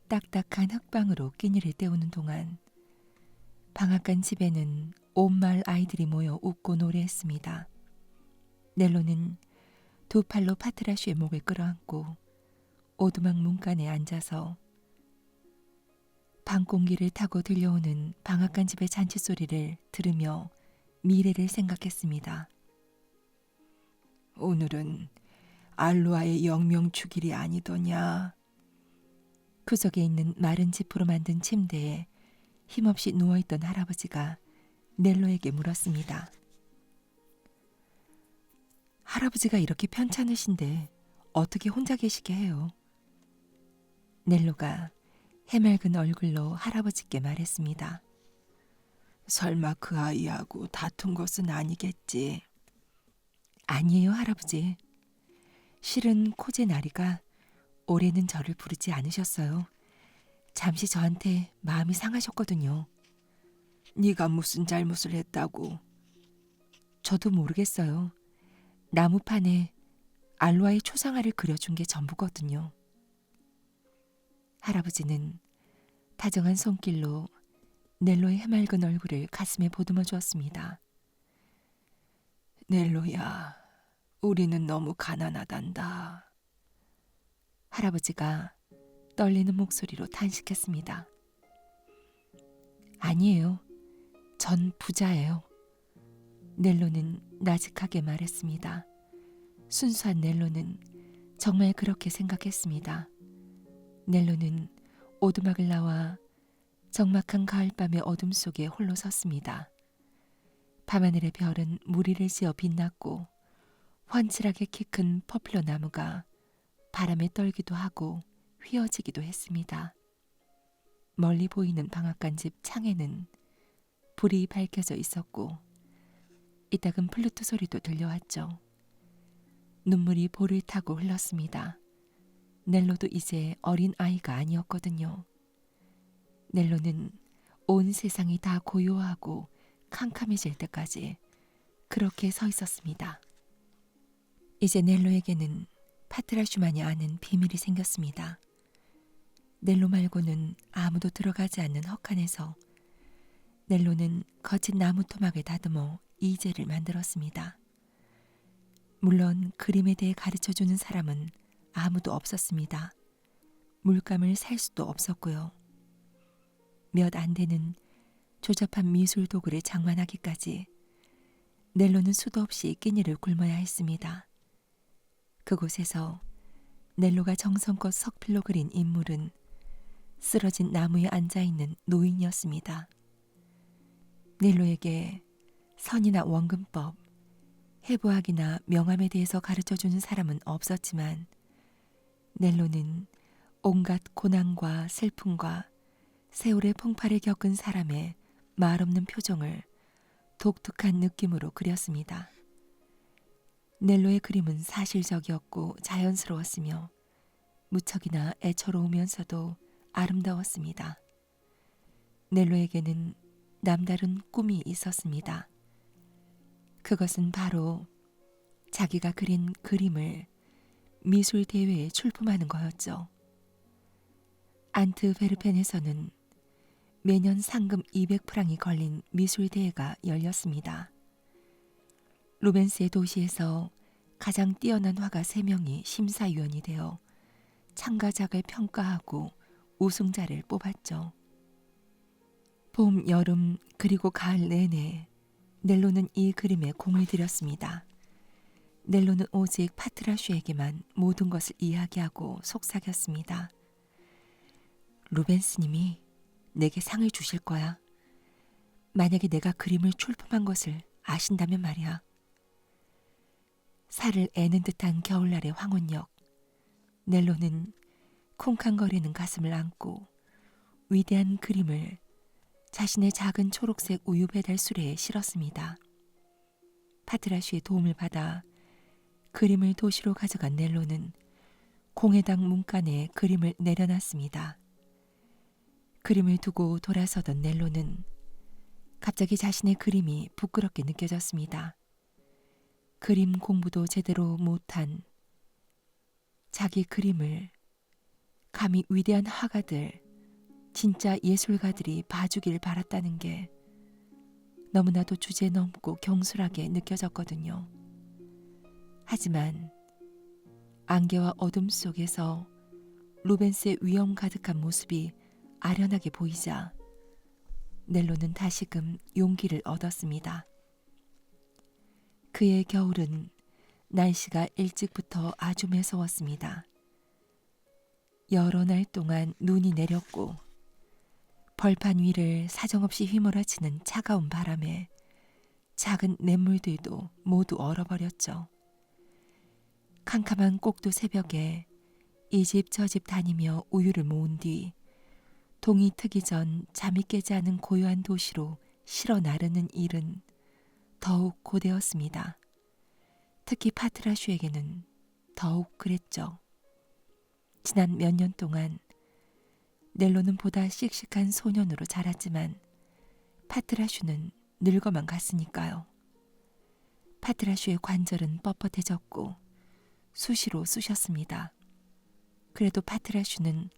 딱딱한 흙방으로 끼니를 때우는 동안 방앗간 집에는 온 마을 아이들이 모여 웃고 노래했습니다. 넬로는 두 팔로 파트라슈의 목을 끌어안고 오두막 문간에 앉아서 밤공기를 타고 들려오는 방앗간 집의 잔치소리를 들으며 미래를 생각했습니다. 오늘은 알로아의 영명축일이 아니더냐. 구석에 있는 마른 지프로 만든 침대에 힘없이 누워있던 할아버지가 넬로에게 물었습니다. 할아버지가 이렇게 편찮으신데 어떻게 혼자 계시게 해요? 넬로가 해맑은 얼굴로 할아버지께 말했습니다. 설마 그 아이하고 다툰 것은 아니겠지? 아니에요, 할아버지. 실은 코제 나리가 올해는 저를 부르지 않으셨어요. 잠시 저한테 마음이 상하셨거든요. 네가 무슨 잘못을 했다고? 저도 모르겠어요. 나무판에 알로아의 초상화를 그려준 게 전부거든요. 할아버지는 다정한 손길로 넬로의 해맑은 얼굴을 가슴에 보듬어 주었습니다. 넬로야, 우리는 너무 가난하단다. 할아버지가 떨리는 목소리로 탄식했습니다. 아니에요. 전 부자예요. 넬로는 나직하게 말했습니다. 순수한 넬로는 정말 그렇게 생각했습니다. 넬로는 오두막을 나와 적막한 가을밤의 어둠 속에 홀로 섰습니다. 밤하늘의 별은 무리를 지어 빛났고 환칠하게 키 큰 퍼플러 나무가 바람에 떨기도 하고 휘어지기도 했습니다. 멀리 보이는 방앗간 집 창에는 불이 밝혀져 있었고 이따금 플루트 소리도 들려왔죠. 눈물이 볼을 타고 흘렀습니다. 넬로도 이제 어린 아이가 아니었거든요. 넬로는 온 세상이 다 고요하고 캄캄해질 때까지 그렇게 서 있었습니다. 이제 넬로에게는 파트라슈만이 아는 비밀이 생겼습니다. 넬로 말고는 아무도 들어가지 않는 헛간에서 넬로는 거친 나무 토막을 다듬어 이제를 만들었습니다. 물론 그림에 대해 가르쳐주는 사람은 아무도 없었습니다. 물감을 살 수도 없었고요. 몇 안 되는 조잡한 미술 도구를 장만하기까지 넬로는 수도 없이 끼니를 굶어야 했습니다. 그곳에서 넬로가 정성껏 석필로 그린 인물은 쓰러진 나무에 앉아있는 노인이었습니다. 넬로에게 선이나 원근법, 해부학이나 명암에 대해서 가르쳐주는 사람은 없었지만 넬로는 온갖 고난과 슬픔과 세월의 풍파를 겪은 사람의 말없는 표정을 독특한 느낌으로 그렸습니다. 넬로의 그림은 사실적이었고 자연스러웠으며 무척이나 애처로우면서도 아름다웠습니다. 넬로에게는 남다른 꿈이 있었습니다. 그것은 바로 자기가 그린 그림을 미술 대회에 출품하는 거였죠. 안트베르펜에서는 매년 상금 200프랑이 걸린 미술 대회가 열렸습니다. 루벤스의 도시에서 가장 뛰어난 화가 3명이 심사위원이 되어 참가작을 평가하고 우승자를 뽑았죠. 봄, 여름, 그리고 가을 내내 넬로는 이 그림에 공을 들였습니다. 넬로는 오직 파트라슈에게만 모든 것을 이야기하고 속삭였습니다. 루벤스님이 내게 상을 주실 거야. 만약에 내가 그림을 출품한 것을 아신다면 말이야. 살을 애는 듯한 겨울날의 황혼역. 넬로는 쿵쾅거리는 가슴을 안고 위대한 그림을 자신의 작은 초록색 우유 배달 수레에 실었습니다. 파트라슈의 도움을 받아 그림을 도시로 가져간 넬로는 공회당 문간에 그림을 내려놨습니다. 그림을 두고 돌아서던 넬로는 갑자기 자신의 그림이 부끄럽게 느껴졌습니다. 그림 공부도 제대로 못한 자기 그림을 감히 위대한 화가들, 진짜 예술가들이 봐주길 바랐다는 게 너무나도 주제넘고 경솔하게 느껴졌거든요. 하지만 안개와 어둠 속에서 루벤스의 위험 가득한 모습이 아련하게 보이자 넬로는 다시금 용기를 얻었습니다. 그의 겨울은 날씨가 일찍부터 아주 매서웠습니다. 여러 날 동안 눈이 내렸고 벌판 위를 사정없이 휘몰아치는 차가운 바람에 작은 냇물들도 모두 얼어버렸죠. 캄캄한 꼭두 새벽에 이 집 저 집 다니며 우유를 모은 뒤 동이 트기 전 잠이 깨지 않은 고요한 도시로 실어 나르는 일은 더욱 고되었습니다. 특히 파트라슈에게는 더욱 그랬죠. 지난 몇 년 동안 넬로는 보다 씩씩한 소년으로 자랐지만 파트라슈는 늙어만 갔으니까요. 파트라슈의 관절은 뻣뻣해졌고 수시로 쑤셨습니다. 그래도 파트라슈는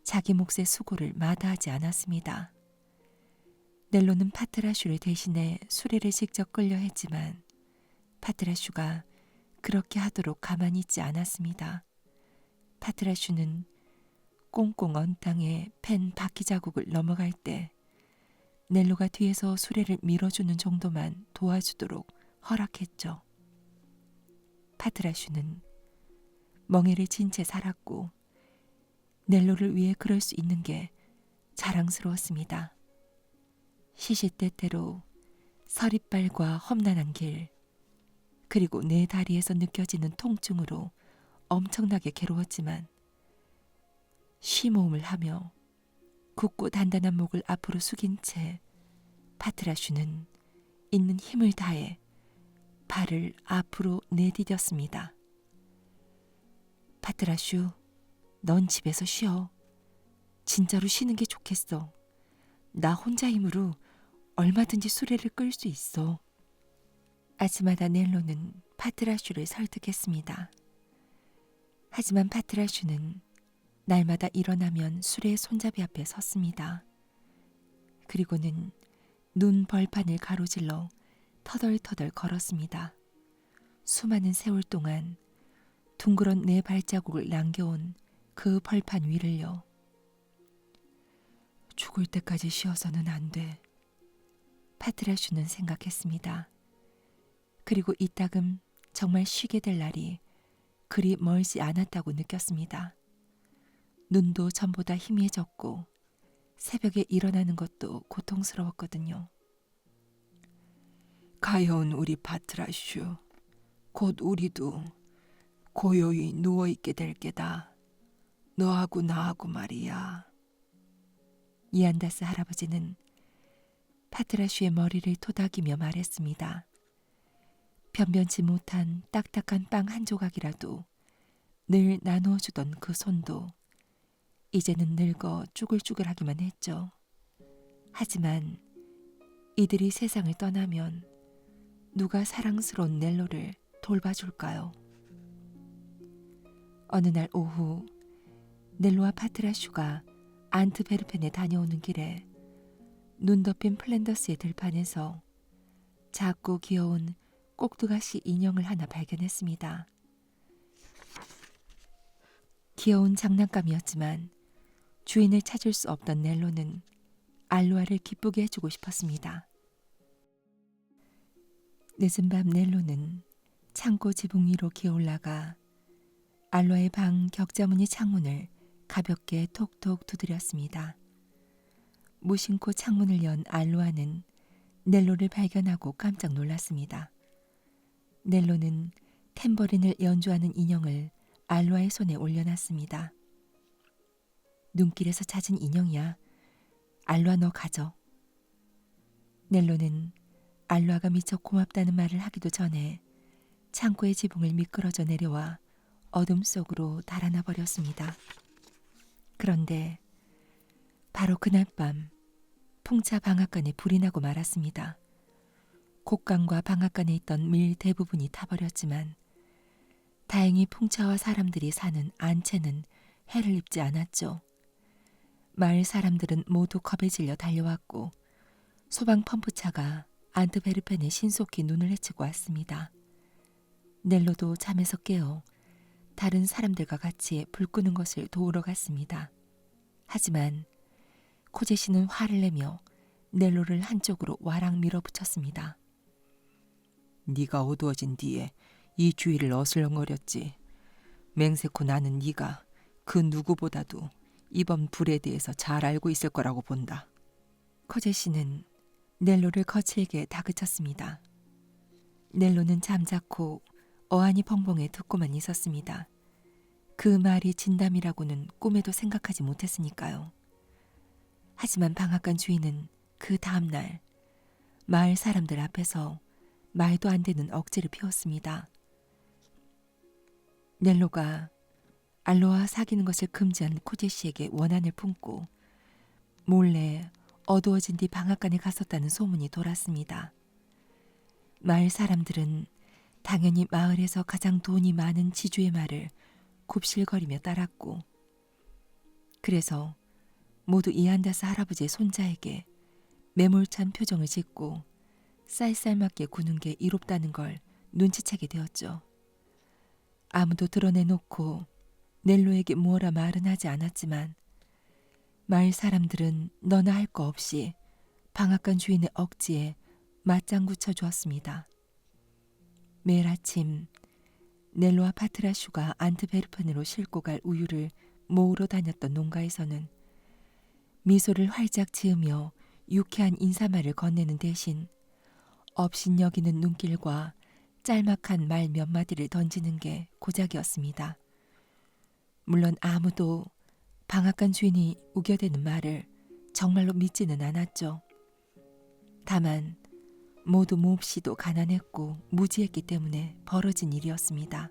자기 몫의 수고를 마다하지 않았습니다. 넬로는 파트라슈를 대신해 수레를 직접 끌려 했지만 파트라슈가 그렇게 하도록 가만히 있지 않았습니다. 파트라슈는 꽁꽁 언 땅에 펜 바퀴 자국을 넘어갈 때 넬로가 뒤에서 수레를 밀어주는 정도만 도와주도록 허락했죠. 파트라슈는 멍에를 진 채 살았고 넬로를 위해 그럴 수 있는 게 자랑스러웠습니다. 시시때때로 서릿발과 험난한 길, 그리고 내 다리에서 느껴지는 통증으로 엄청나게 괴로웠지만 쉼호흡을 하며 굳고 단단한 목을 앞으로 숙인 채 파트라슈는 있는 힘을 다해 발을 앞으로 내디뎠습니다. 파트라슈, 넌 집에서 쉬어. 진짜로 쉬는 게 좋겠어. 나 혼자 힘으로 얼마든지 수레를 끌 수 있어. 아침마다 넬로는 파트라슈를 설득했습니다. 하지만 파트라슈는 날마다 일어나면 수레의 손잡이 앞에 섰습니다. 그리고는 눈 벌판을 가로질러 터덜터덜 걸었습니다. 수많은 세월 동안 둥그런 내 발자국을 남겨온 그 벌판 위를요. 죽을 때까지 쉬어서는 안 돼. 파트라슈는 생각했습니다. 그리고 이따금 정말 쉬게 될 날이 그리 멀지 않았다고 느꼈습니다. 눈도 전보다 희미해졌고 새벽에 일어나는 것도 고통스러웠거든요. 가여운 우리 파트라슈, 곧 우리도 고요히 누워있게 될 게다. 너하고 나하고 말이야. 이안다스 할아버지는 파트라슈의 머리를 토닥이며 말했습니다. 변변치 못한 딱딱한 빵 한 조각이라도 늘 나누어 주던 그 손도 이제는 늙어 쭈글쭈글하기만 했죠. 하지만 이들이 세상을 떠나면 누가 사랑스러운 넬로를 돌봐줄까요? 어느 날 오후 넬로와 파트라슈가 안트베르펜에 다녀오는 길에 눈 덮인 플랜더스의 들판에서 작고 귀여운 꼭두가시 인형을 하나 발견했습니다. 귀여운 장난감이었지만 주인을 찾을 수 없던 넬로는 알로아를 기쁘게 해주고 싶었습니다. 늦은 밤 넬로는 창고 지붕 위로 기어올라가 알로아의 방 격자무늬 창문을 가볍게 톡톡 두드렸습니다. 무심코 창문을 연 알로아는 넬로를 발견하고 깜짝 놀랐습니다. 넬로는 탬버린을 연주하는 인형을 알로아의 손에 올려놨습니다. 눈길에서 찾은 인형이야. 알로아, 너 가져. 넬로는 알로아가 미처 고맙다는 말을 하기도 전에 창고의 지붕을 미끄러져 내려와 어둠 속으로 달아나 버렸습니다. 그런데 바로 그날 밤 풍차 방앗간에 불이 나고 말았습니다. 곡간과 방앗간에 있던 밀 대부분이 타버렸지만 다행히 풍차와 사람들이 사는 안채는 해를 입지 않았죠. 마을 사람들은 모두 겁에 질려 달려왔고 소방 펌프차가 안트베르펜에 신속히 눈을 헤치고 왔습니다. 넬로도 잠에서 깨어 다른 사람들과 같이 불 끄는 것을 도우러 갔습니다. 하지만 코제시는 화를 내며 넬로를 한쪽으로 와락 밀어붙였습니다. 네가 어두워진 뒤에 이 주위를 어슬렁거렸지. 맹세코 나는 네가 그 누구보다도 이번 불에 대해서 잘 알고 있을 거라고 본다. 코제시는 넬로를 거칠게 다그쳤습니다. 넬로는 잠자코 어안이 벙벙해 듣고만 있었습니다. 그 말이 진담이라고는 꿈에도 생각하지 못했으니까요. 하지만 방앗간 주인은 그 다음날 마을 사람들 앞에서 말도 안 되는 억지를 피웠습니다. 넬로가 알로와 사귀는 것을 금지한 코제 씨에게 원한을 품고 몰래 어두워진 뒤 방앗간에 갔었다는 소문이 돌았습니다. 마을 사람들은 당연히 마을에서 가장 돈이 많은 지주의 말을 굽실거리며 따랐고, 그래서 모두 이안다스 할아버지의 손자에게 매몰찬 표정을 짓고 쌀쌀맞게 구는 게 이롭다는 걸 눈치채게 되었죠. 아무도 드러내놓고 넬로에게 뭐라 말은 하지 않았지만 마을 사람들은 너나 할 거 없이 방앗간 주인의 억지에 맞장구 쳐주었습니다. 매일 아침 넬로와 파트라슈가 안트베르펜으로 싣고 갈 우유를 모으러 다녔던 농가에서는 미소를 활짝 지으며 유쾌한 인사말을 건네는 대신 업신여기는 눈길과 짤막한 말 몇 마디를 던지는 게 고작이었습니다. 물론 아무도 방앗간 주인이 우겨대는 말을 정말로 믿지는 않았죠. 다만 모두 몹시도 가난했고 무지했기 때문에 벌어진 일이었습니다.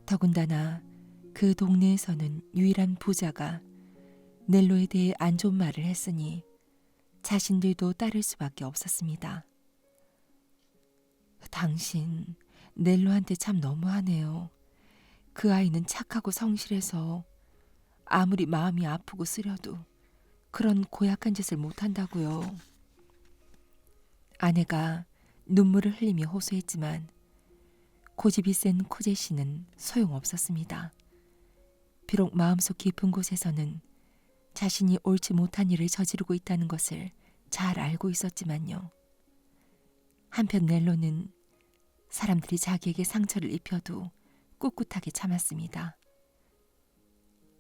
더군다나 그 동네에서는 유일한 부자가 넬로에 대해 안 좋은 말을 했으니 자신들도 따를 수밖에 없었습니다. 당신 넬로한테 참 너무하네요. 그 아이는 착하고 성실해서 아무리 마음이 아프고 쓰려도 그런 고약한 짓을 못한다고요. 아내가 눈물을 흘리며 호소했지만 고집이 센 코제 씨는 소용없었습니다. 비록 마음속 깊은 곳에서는 자신이 옳지 못한 일을 저지르고 있다는 것을 잘 알고 있었지만요. 한편 넬로는 사람들이 자기에게 상처를 입혀도 꿋꿋하게 참았습니다.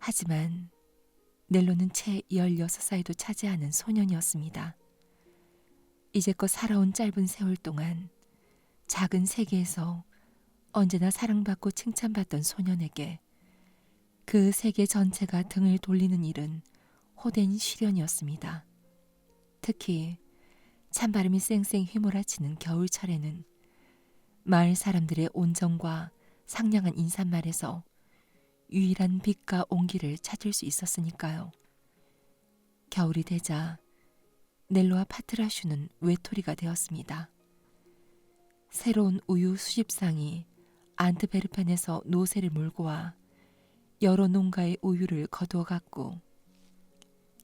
하지만 넬로는 채 16살도 차지 않은 소년이었습니다. 이제껏 살아온 짧은 세월 동안 작은 세계에서 언제나 사랑받고 칭찬받던 소년에게 그 세계 전체가 등을 돌리는 일은 호된 시련이었습니다. 특히 찬바람이 쌩쌩 휘몰아치는 겨울철에는 마을 사람들의 온정과 상냥한 인사말에서 유일한 빛과 온기를 찾을 수 있었으니까요. 겨울이 되자 넬로와 파트라슈는 외톨이가 되었습니다. 새로운 우유 수집상이 안트베르펜에서 노새를 몰고 와 여러 농가의 우유를 거두어 갔고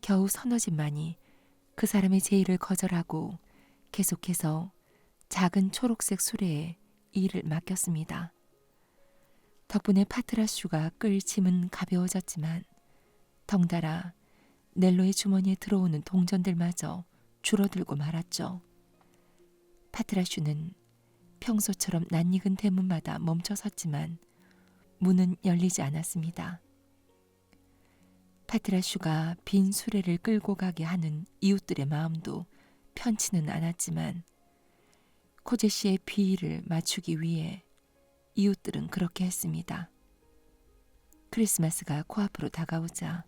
겨우 서너 집만이 그 사람의 제의를 거절하고 계속해서 작은 초록색 수레에 일을 맡겼습니다. 덕분에 파트라슈가 끌 짐은 가벼워졌지만 덩달아 넬로의 주머니에 들어오는 동전들마저 줄어들고 말았죠. 파트라슈는 평소처럼 낯익은 대문마다 멈춰섰지만 문은 열리지 않았습니다. 파트라슈가 빈 수레를 끌고 가게 하는 이웃들의 마음도 편치는 않았지만 코제 씨의 비위를 맞추기 위해 이웃들은 그렇게 했습니다. 크리스마스가 코앞으로 다가오자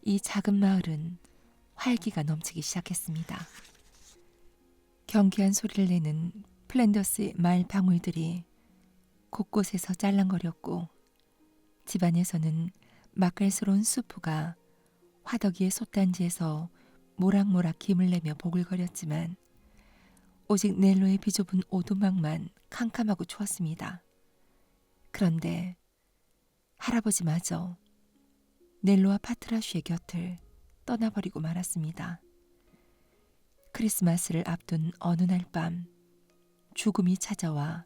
이 작은 마을은 활기가 넘치기 시작했습니다. 경쾌한 소리를 내는 플랜더스의 말 방울들이 곳곳에서 짤랑거렸고 집안에서는 맛깔스러운 수프가 화덕이의 솥단지에서 모락모락 김을 내며 보글거렸지만 오직 넬로의 비좁은 오두막만 캄캄하고 추웠습니다. 그런데 할아버지마저 넬로와 파트라슈의 곁을 떠나버리고 말았습니다. 크리스마스를 앞둔 어느 날 밤 죽음이 찾아와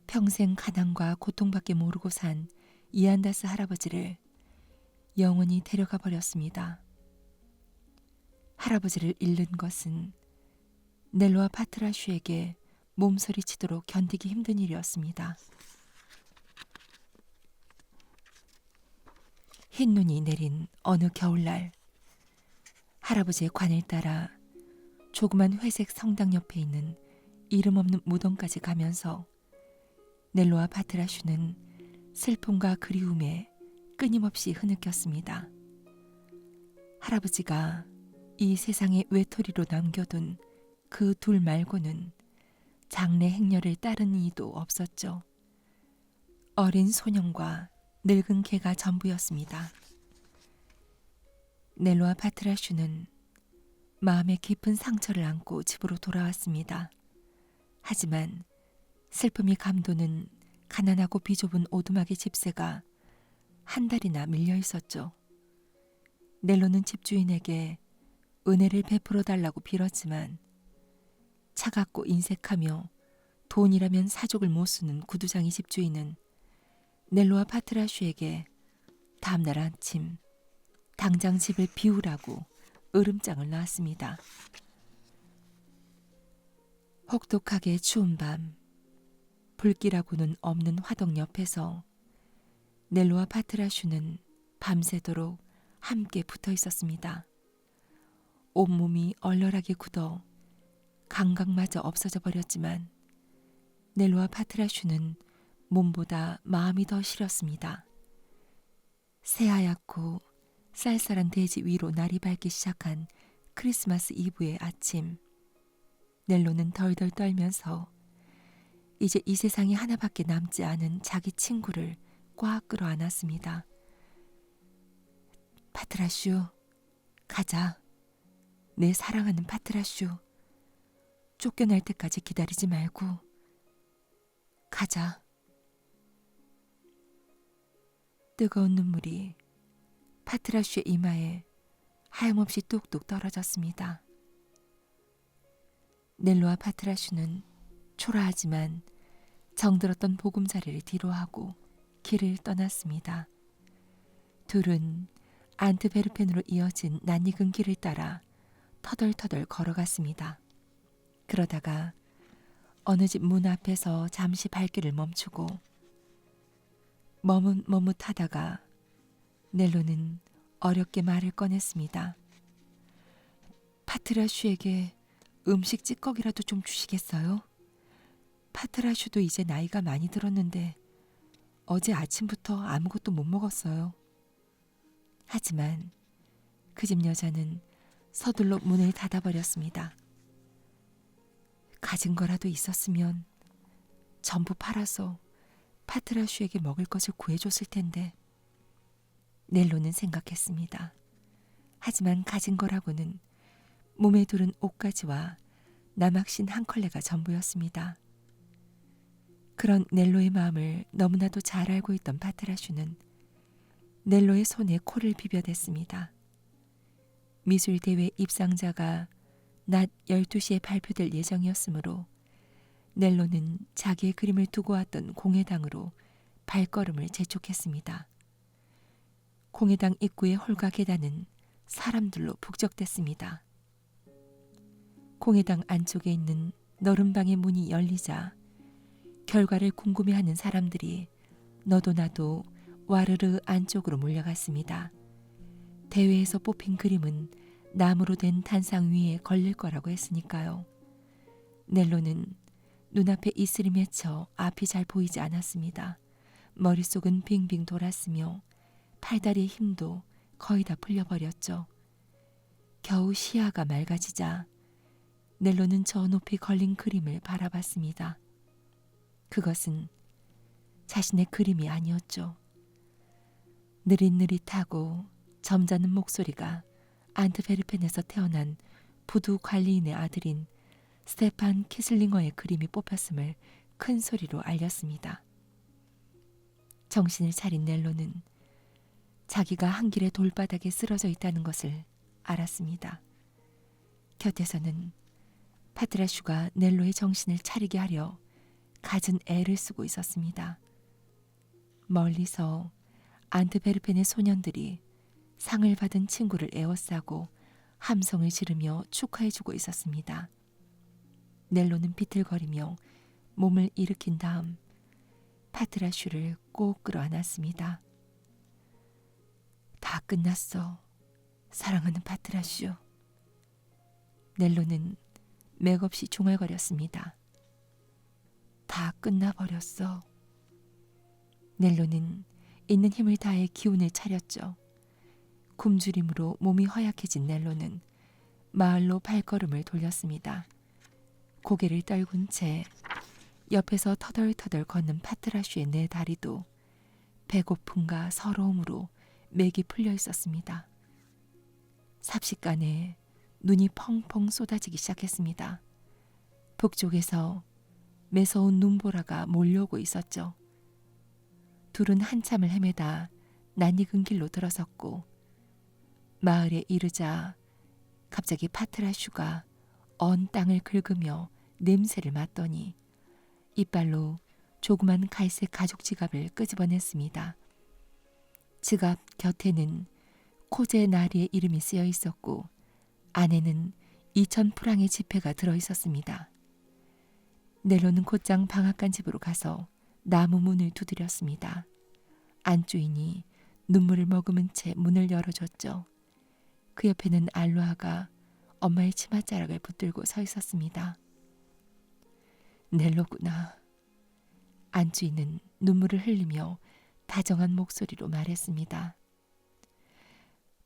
평생 가난과 고통밖에 모르고 산 이안다스 할아버지를 영원히 데려가 버렸습니다. 할아버지를 잃는 것은 넬로와 파트라슈에게 몸서리치도록 견디기 힘든 일이었습니다. 흰 눈이 내린 어느 겨울날 할아버지의 관을 따라 조그만 회색 성당 옆에 있는 이름 없는 무덤까지 가면서 넬로와 파트라슈는 슬픔과 그리움에 끊임없이 흐느꼈습니다. 할아버지가 이 세상에 외톨이로 남겨둔 그 둘 말고는 장래 행렬을 따른 이도 없었죠. 어린 소년과 늙은 개가 전부였습니다. 넬로와 파트라슈는 마음에 깊은 상처를 안고 집으로 돌아왔습니다. 하지만 슬픔이 감도는 가난하고 비좁은 오두막의 집세가 한 달이나 밀려 있었죠. 넬로는 집주인에게 은혜를 베풀어 달라고 빌었지만 차갑고 인색하며 돈이라면 사족을 못 쓰는 구두장이 집주인은 넬로와 파트라슈에게 다음날 아침 당장 집을 비우라고 으름장을 놨습니다. 혹독하게 추운 밤, 불길하고는 없는 화덕 옆에서 넬로와 파트라슈는 밤새도록 함께 붙어 있었습니다. 온몸이 얼얼하게 굳어 감각마저 없어져 버렸지만 넬로와 파트라슈는 몸보다 마음이 더 시렸습니다. 새하얗고 쌀쌀한 대지 위로 날이 밝기 시작한 크리스마스 이브의 아침, 넬로는 덜덜 떨면서 이제 이 세상에 하나밖에 남지 않은 자기 친구를 꽉 끌어안았습니다. 파트라슈, 가자. 내 사랑하는 파트라슈. 쫓겨날 때까지 기다리지 말고 가자. 뜨거운 눈물이 파트라슈의 이마에 하염없이 뚝뚝 떨어졌습니다. 넬로와 파트라슈는 초라하지만 정들었던 보금자리를 뒤로하고 길을 떠났습니다. 둘은 안트베르펜으로 이어진 낯익은 길을 따라 터덜터덜 걸어갔습니다. 그러다가 어느 집 문 앞에서 잠시 발길을 멈추고 머뭇머뭇하다가 넬로는 어렵게 말을 꺼냈습니다. 파트라슈에게 음식 찌꺼기라도 좀 주시겠어요? 파트라슈도 이제 나이가 많이 들었는데 어제 아침부터 아무것도 못 먹었어요. 하지만 그 집 여자는 서둘러 문을 닫아버렸습니다. 가진 거라도 있었으면 전부 팔아서 파트라슈에게 먹을 것을 구해줬을 텐데. 넬로는 생각했습니다. 하지만 가진 거라고는 몸에 두른 옷가지와 남학신 한 컬레가 전부였습니다. 그런 넬로의 마음을 너무나도 잘 알고 있던 파트라슈는 넬로의 손에 코를 비벼댔습니다. 미술대회 입상자가 낮 12시에 발표될 예정이었으므로 넬로는 자기의 그림을 두고 왔던 공회당으로 발걸음을 재촉했습니다. 공회당 입구의 홀과 계단은 사람들로 북적댔습니다. 공회당 안쪽에 있는 너른 방의 문이 열리자 결과를 궁금해하는 사람들이 너도 나도 와르르 안쪽으로 몰려갔습니다. 대회에서 뽑힌 그림은 나무로 된 단상 위에 걸릴 거라고 했으니까요. 넬로는 눈앞에 이슬이 맺혀 앞이 잘 보이지 않았습니다. 머릿속은 빙빙 돌았으며 팔다리의 힘도 거의 다 풀려버렸죠. 겨우 시야가 맑아지자 넬로는 저 높이 걸린 그림을 바라봤습니다. 그것은 자신의 그림이 아니었죠. 느릿느릿하고 점잖은 목소리가 안트베르펜에서 태어난 부두 관리인의 아들인 스테판 키슬링어의 그림이 뽑혔음을 큰 소리로 알렸습니다. 정신을 차린 넬로는 자기가 한 길의 돌바닥에 쓰러져 있다는 것을 알았습니다. 곁에서는 파트라슈가 넬로의 정신을 차리게 하려 갖은 애를 쓰고 있었습니다. 멀리서 안트베르펜의 소년들이 상을 받은 친구를 에워싸고 함성을 지르며 축하해주고 있었습니다. 넬로는 비틀거리며 몸을 일으킨 다음 파트라슈를 꼭 끌어안았습니다. 다 끝났어, 사랑하는 파트라슈. 넬로는 맥없이 중얼거렸습니다. 다 끝나버렸어. 넬로는 있는 힘을 다해 기운을 차렸죠. 굶주림으로 몸이 허약해진 넬로는 마을로 발걸음을 돌렸습니다. 고개를 떨군 채 옆에서 터덜터덜 걷는 파트라슈의 네 다리도 배고픔과 서러움으로 맥이 풀려 있었습니다. 삽시간에 눈이 펑펑 쏟아지기 시작했습니다. 북쪽에서 매서운 눈보라가 몰려오고 있었죠. 둘은 한참을 헤매다 낯익은 길로 들어섰고 마을에 이르자 갑자기 파트라슈가 언 땅을 긁으며 냄새를 맡더니 이빨로 조그만 갈색 가죽 지갑을 끄집어냈습니다. 지갑 곁에는 코제 나리의 이름이 쓰여 있었고 안에는 2,000프랑의 지폐가 들어 있었습니다. 넬로는 곧장 방앗간 집으로 가서 나무 문을 두드렸습니다. 안주인이 눈물을 머금은 채 문을 열어줬죠. 그 옆에는 알로아가 엄마의 치맛자락을 붙들고 서 있었습니다. 넬로구나. 안주인은 눈물을 흘리며 다정한 목소리로 말했습니다.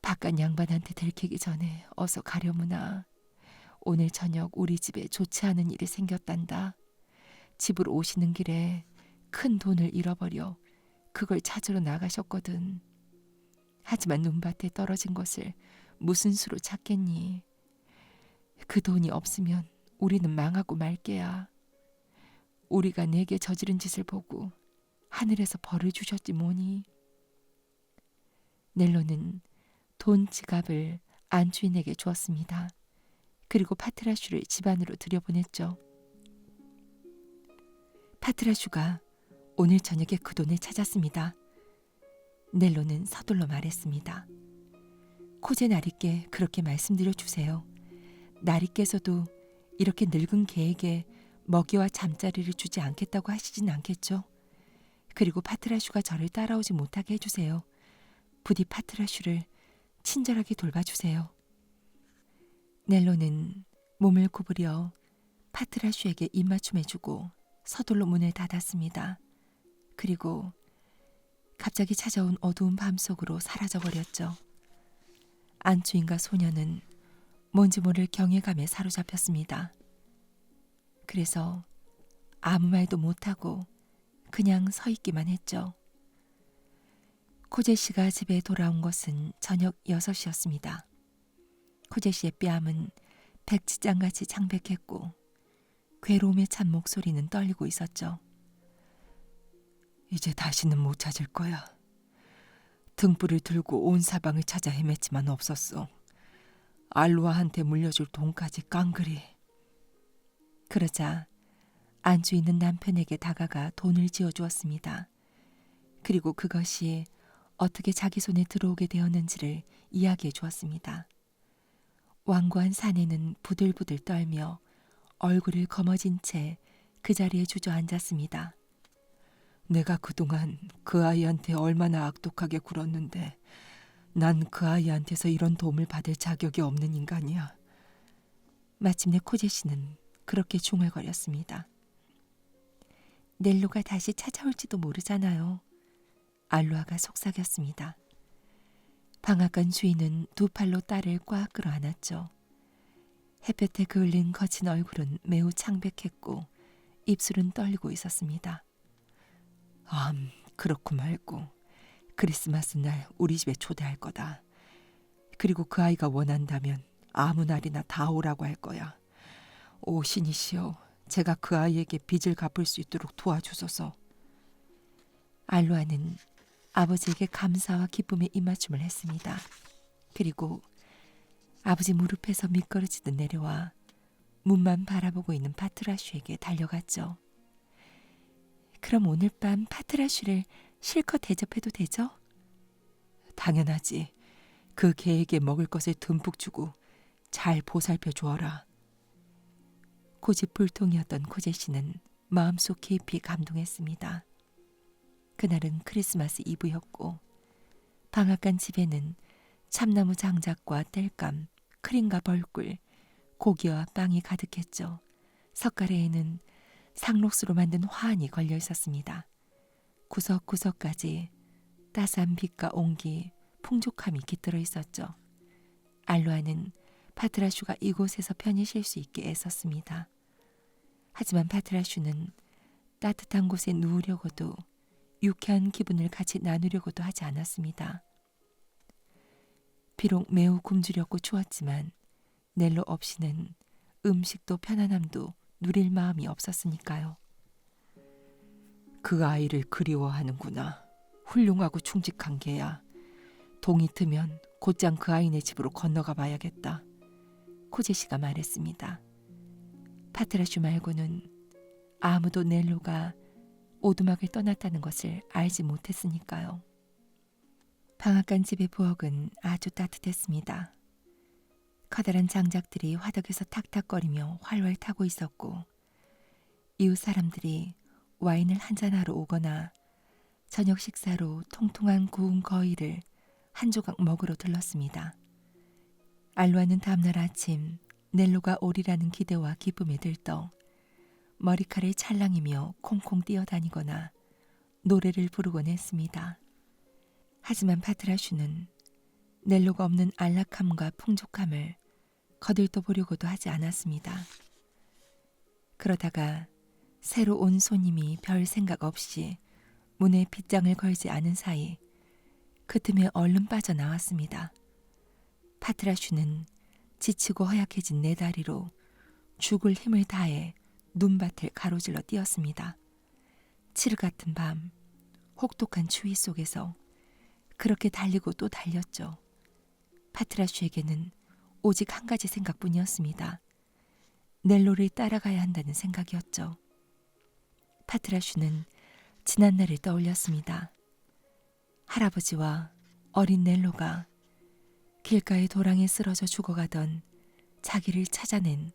바깥 양반한테 들키기 전에 어서 가려무나. 오늘 저녁 우리 집에 좋지 않은 일이 생겼단다. 집으로 오시는 길에 큰 돈을 잃어버려 그걸 찾으러 나가셨거든. 하지만 눈밭에 떨어진 것을 무슨 수로 찾겠니? 그 돈이 없으면 우리는 망하고 말게야. 우리가 내게 저지른 짓을 보고 하늘에서 벌을 주셨지 뭐니. 넬로는 돈 지갑을 안주인에게 주었습니다. 그리고 파트라슈를 집 안으로 들여보냈죠. 파트라슈가 오늘 저녁에 그 돈을 찾았습니다. 넬로는 서둘러 말했습니다. 코제 나리께 그렇게 말씀드려 주세요. 나리께서도 이렇게 늙은 개에게 먹이와 잠자리를 주지 않겠다고 하시진 않겠죠. 그리고 파트라슈가 저를 따라오지 못하게 해주세요. 부디 파트라슈를 친절하게 돌봐주세요. 넬로는 몸을 구부려 파트라슈에게 입맞춤해주고 서둘러 문을 닫았습니다. 그리고 갑자기 찾아온 어두운 밤 속으로 사라져버렸죠. 안주인과 소녀는 뭔지 모를 경외감에 사로잡혔습니다. 그래서 아무 말도 못하고 그냥 서 있기만 했죠. 코제 씨가 집에 돌아온 것은 저녁 6시였습니다. 코제 씨의 뺨은 백지장같이 창백했고 괴로움에 찬 목소리는 떨리고 있었죠. 이제 다시는 못 찾을 거야. 등불을 들고 온 사방을 찾아 헤맸지만 없었어. 알로아한테 물려줄 돈까지 깡그리. 그러자 안주인은 남편에게 다가가 돈을 지어주었습니다. 그리고 그것이 어떻게 자기 손에 들어오게 되었는지를 이야기해 주었습니다. 완고한 사내는 부들부들 떨며 얼굴을 거머쥔 채 그 자리에 주저앉았습니다. 내가 그동안 그 아이한테 얼마나 악독하게 굴었는데 난 그 아이한테서 이런 도움을 받을 자격이 없는 인간이야. 마침내 코제 씨는 그렇게 중얼거렸습니다. 넬로가 다시 찾아올지도 모르잖아요. 알로아가 속삭였습니다. 방앗간 주인은 두 팔로 딸을 꽉 끌어안았죠. 햇볕에 그을린 거친 얼굴은 매우 창백했고 입술은 떨리고 있었습니다. 그렇고 말고 크리스마스 날 우리 집에 초대할 거다. 그리고 그 아이가 원한다면 아무 날이나 다 오라고 할 거야. 오 신이시여, 제가 그 아이에게 빚을 갚을 수 있도록 도와주소서. 알로아는 아버지에게 감사와 기쁨의 입맞춤을 했습니다. 그리고 아버지 무릎에서 미끄러지듯 내려와 문만 바라보고 있는 파트라슈에게 달려갔죠. 그럼 오늘 밤 파트라슈를 실컷 대접해도 되죠? 당연하지. 그 개에게 먹을 것을 듬뿍 주고 잘 보살펴 주어라. 고집불통이었던 코제 씨는 마음속 깊이 감동했습니다. 그날은 크리스마스 이브였고 방앗간 집에는 참나무 장작과 땔감, 크림과 벌꿀, 고기와 빵이 가득했죠. 석가래에는 상록수로 만든 화환이 걸려 있었습니다. 구석구석까지 따스한 빛과 온기, 풍족함이 깃들어 있었죠. 알로아는 파트라슈가 이곳에서 편히 쉴 수 있게 애썼습니다. 하지만 파트라슈는 따뜻한 곳에 누우려고도 유쾌한 기분을 같이 나누려고도 하지 않았습니다. 비록 매우 굶주렸고 추웠지만 넬로 없이는 음식도 편안함도 누릴 마음이 없었으니까요. 그 아이를 그리워하는구나. 훌륭하고 충직한 개야. 동이 트면 곧장 그 아이네 집으로 건너가 봐야겠다. 코제 씨가 말했습니다. 파트라슈 말고는 아무도 넬로가 오두막을 떠났다는 것을 알지 못했으니까요. 방앗간 집의 부엌은 아주 따뜻했습니다. 커다란 장작들이 화덕에서 탁탁거리며 활활 타고 있었고 이웃 사람들이 와인을 한잔하러 오거나 저녁 식사로 통통한 구운 거위를 한 조각 먹으러 들렀습니다. 알루아는 다음날 아침 넬로가 오리라는 기대와 기쁨에 들떠 머리칼을 찰랑이며 콩콩 뛰어다니거나 노래를 부르곤 했습니다. 하지만 파트라슈는 넬로가 없는 안락함과 풍족함을 거들떠 보려고도 하지 않았습니다. 그러다가 새로 온 손님이 별 생각 없이 문에 빗장을 걸지 않은 사이 그 틈에 얼른 빠져나왔습니다. 파트라슈는 지치고 허약해진 네 다리로 죽을 힘을 다해 눈밭을 가로질러 뛰었습니다. 칠흑 같은 밤, 혹독한 추위 속에서 그렇게 달리고 또 달렸죠. 파트라슈에게는 오직 한 가지 생각뿐이었습니다. 넬로를 따라가야 한다는 생각이었죠. 파트라슈는 지난날을 떠올렸습니다. 할아버지와 어린 넬로가 길가의 도랑에 쓰러져 죽어가던 자기를 찾아낸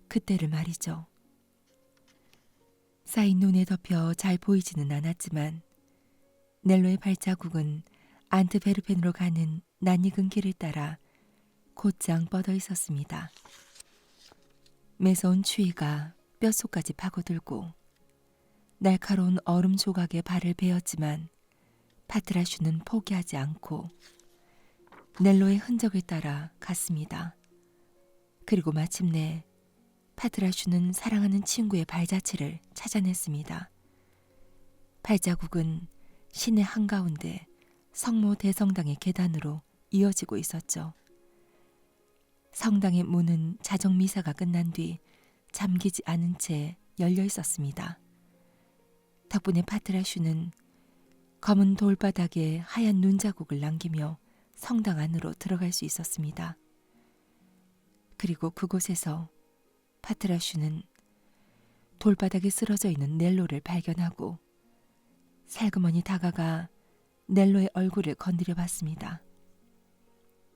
그때를 말이죠. 쌓인 눈에 덮여 잘 보이지는 않았지만 넬로의 발자국은 안트베르펜으로 가는 낯익은 길을 따라 곧장 뻗어 있었습니다. 매서운 추위가 뼛속까지 파고들고 날카로운 얼음 조각에 발을 베었지만 파트라슈는 포기하지 않고 넬로의 흔적을 따라 갔습니다. 그리고 마침내 파트라슈는 사랑하는 친구의 발자취를 찾아냈습니다. 발자국은 시내 한가운데 성모 대성당의 계단으로 이어지고 있었죠. 성당의 문은 자정 미사가 끝난 뒤 잠기지 않은 채 열려 있었습니다. 덕분에 파트라슈는 검은 돌바닥에 하얀 눈자국을 남기며 성당 안으로 들어갈 수 있었습니다. 그리고 그곳에서 파트라슈는 돌바닥에 쓰러져 있는 넬로를 발견하고 살그머니 다가가 넬로의 얼굴을 건드려 봤습니다.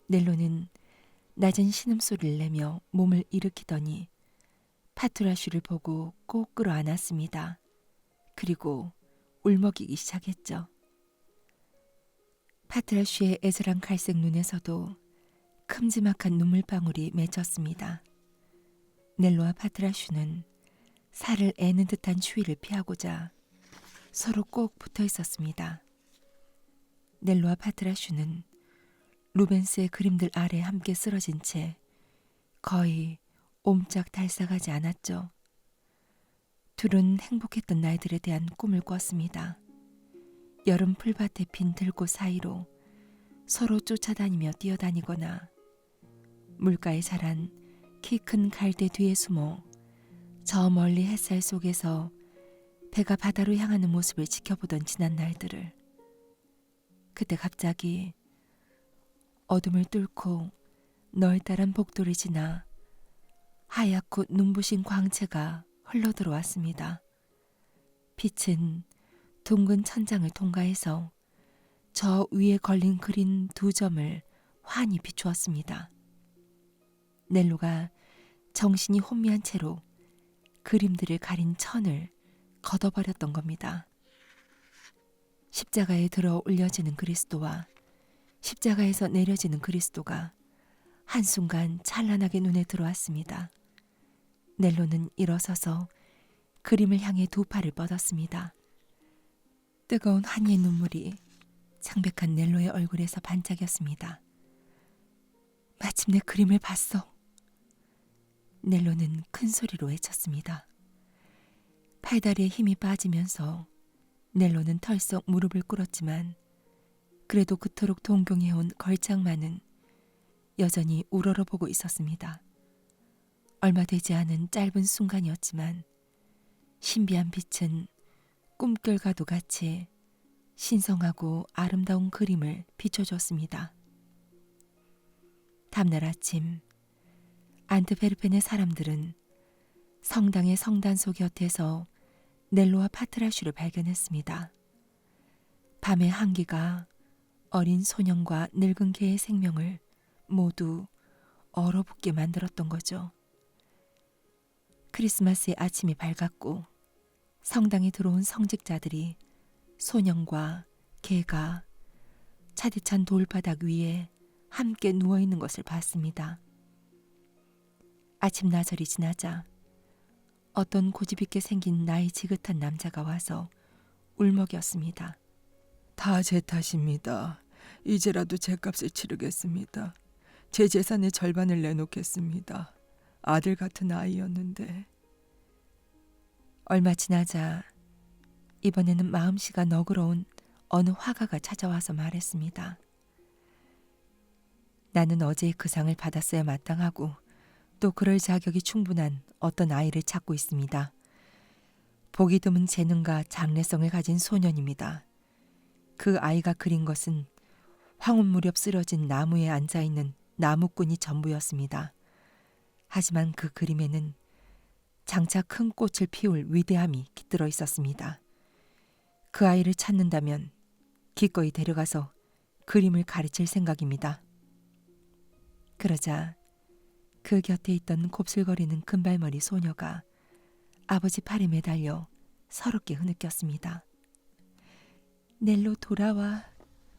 넬로는 낮은 신음소리를 내며 몸을 일으키더니 파트라슈를 보고 꼭 끌어안았습니다. 그리고 울먹이기 시작했죠. 파트라슈의 애절한 갈색 눈에서도 큼지막한 눈물방울이 맺혔습니다. 넬로와 파트라슈는 살을 애는 듯한 추위를 피하고자 서로 꼭 붙어 있었습니다. 넬로와 파트라슈는 루벤스의 그림들 아래 함께 쓰러진 채 거의 옴짝달싹하지 않았죠. 둘은 행복했던 날들에 대한 꿈을 꿨습니다. 여름 풀밭에 핀 들꽃 사이로 서로 쫓아다니며 뛰어다니거나 물가에 자란 키 큰 갈대 뒤에 숨어 저 멀리 햇살 속에서 배가 바다로 향하는 모습을 지켜보던 지난 날들을 그때 갑자기 어둠을 뚫고 널따란 복도를 지나 하얗고 눈부신 광채가 흘러들어왔습니다. 빛은 둥근 천장을 통과해서 저 위에 걸린 그린 두 점을 환히 비추었습니다. 넬로가 정신이 혼미한 채로 그림들을 가린 천을 걷어버렸던 겁니다. 십자가에 들어 올려지는 그리스도와 십자가에서 내려지는 그리스도가 한순간 찬란하게 눈에 들어왔습니다. 넬로는 일어서서 그림을 향해 두 팔을 뻗었습니다. 뜨거운 한이의 눈물이 창백한 넬로의 얼굴에서 반짝였습니다. 마침내 그림을 봤어. 넬로는 큰 소리로 외쳤습니다. 팔다리에 힘이 빠지면서 넬로는 털썩 무릎을 꿇었지만 그래도 그토록 동경해온 걸작만은 여전히 우러러보고 있었습니다. 얼마 되지 않은 짧은 순간이었지만 신비한 빛은 꿈결과도 같이 신성하고 아름다운 그림을 비춰줬습니다. 다음날 아침 안트베르펜의 사람들은 성당의 성단소 곁에서 넬로와 파트라슈를 발견했습니다. 밤의 한기가 어린 소년과 늙은 개의 생명을 모두 얼어붙게 만들었던 거죠. 크리스마스의 아침이 밝았고 성당에 들어온 성직자들이 소년과 개가 차디찬 돌바닥 위에 함께 누워있는 것을 봤습니다. 아침 나절이 지나자 어떤 고집있게 생긴 나이 지긋한 남자가 와서 울먹였습니다. 다 제 탓입니다. 이제라도 제값을 치르겠습니다. 제 재산의 절반을 내놓겠습니다. 아들 같은 아이였는데. 얼마 지나자 이번에는 마음씨가 너그러운 어느 화가가 찾아와서 말했습니다. 나는 어제 그 상을 받았어야 마땅하고 또 그럴 자격이 충분한 어떤 아이를 찾고 있습니다. 보기 드문 재능과 장래성을 가진 소년입니다. 그 아이가 그린 것은 황혼 무렵 쓰러진 나무에 앉아있는 나무꾼이 전부였습니다. 하지만 그 그림에는 장차 큰 꽃을 피울 위대함이 깃들어 있었습니다. 그 아이를 찾는다면 기꺼이 데려가서 그림을 가르칠 생각입니다. 그러자 그 곁에 있던 곱슬거리는 금발머리 소녀가 아버지 팔에 매달려 서럽게 흐느꼈습니다. 넬로 돌아와.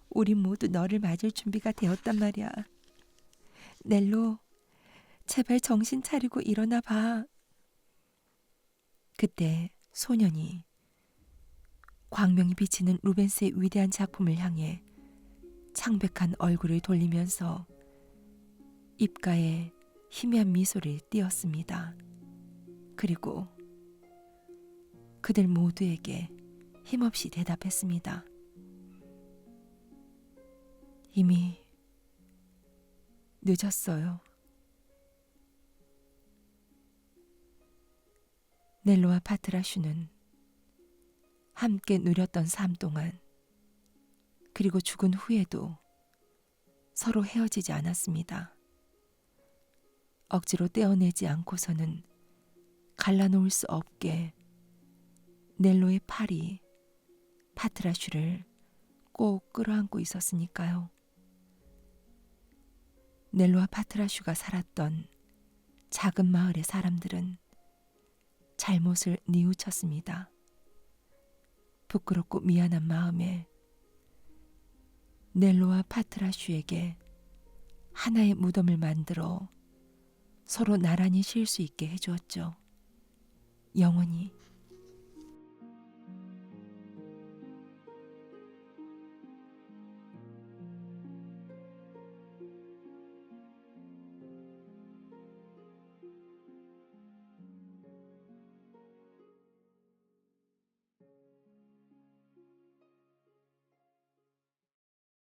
우리 모두 너를 맞을 준비가 되었단 말이야. 넬로, 제발 정신 차리고 일어나 봐. 그때 소년이 광명이 비치는 루벤스의 위대한 작품을 향해 창백한 얼굴을 돌리면서 입가에 희미한 미소를 띄었습니다. 그리고 그들 모두에게 힘없이 대답했습니다. 이미 늦었어요. 넬로와 파트라슈는 함께 누렸던 삶 동안 그리고 죽은 후에도 서로 헤어지지 않았습니다. 억지로 떼어내지 않고서는 갈라놓을 수 없게 넬로의 팔이 파트라슈를 꼭 끌어안고 있었으니까요. 넬로와 파트라슈가 살았던 작은 마을의 사람들은 잘못을 뉘우쳤습니다. 부끄럽고 미안한 마음에 넬로와 파트라슈에게 하나의 무덤을 만들어 서로 나란히 쉴 수 있게 해주었죠. 영원히.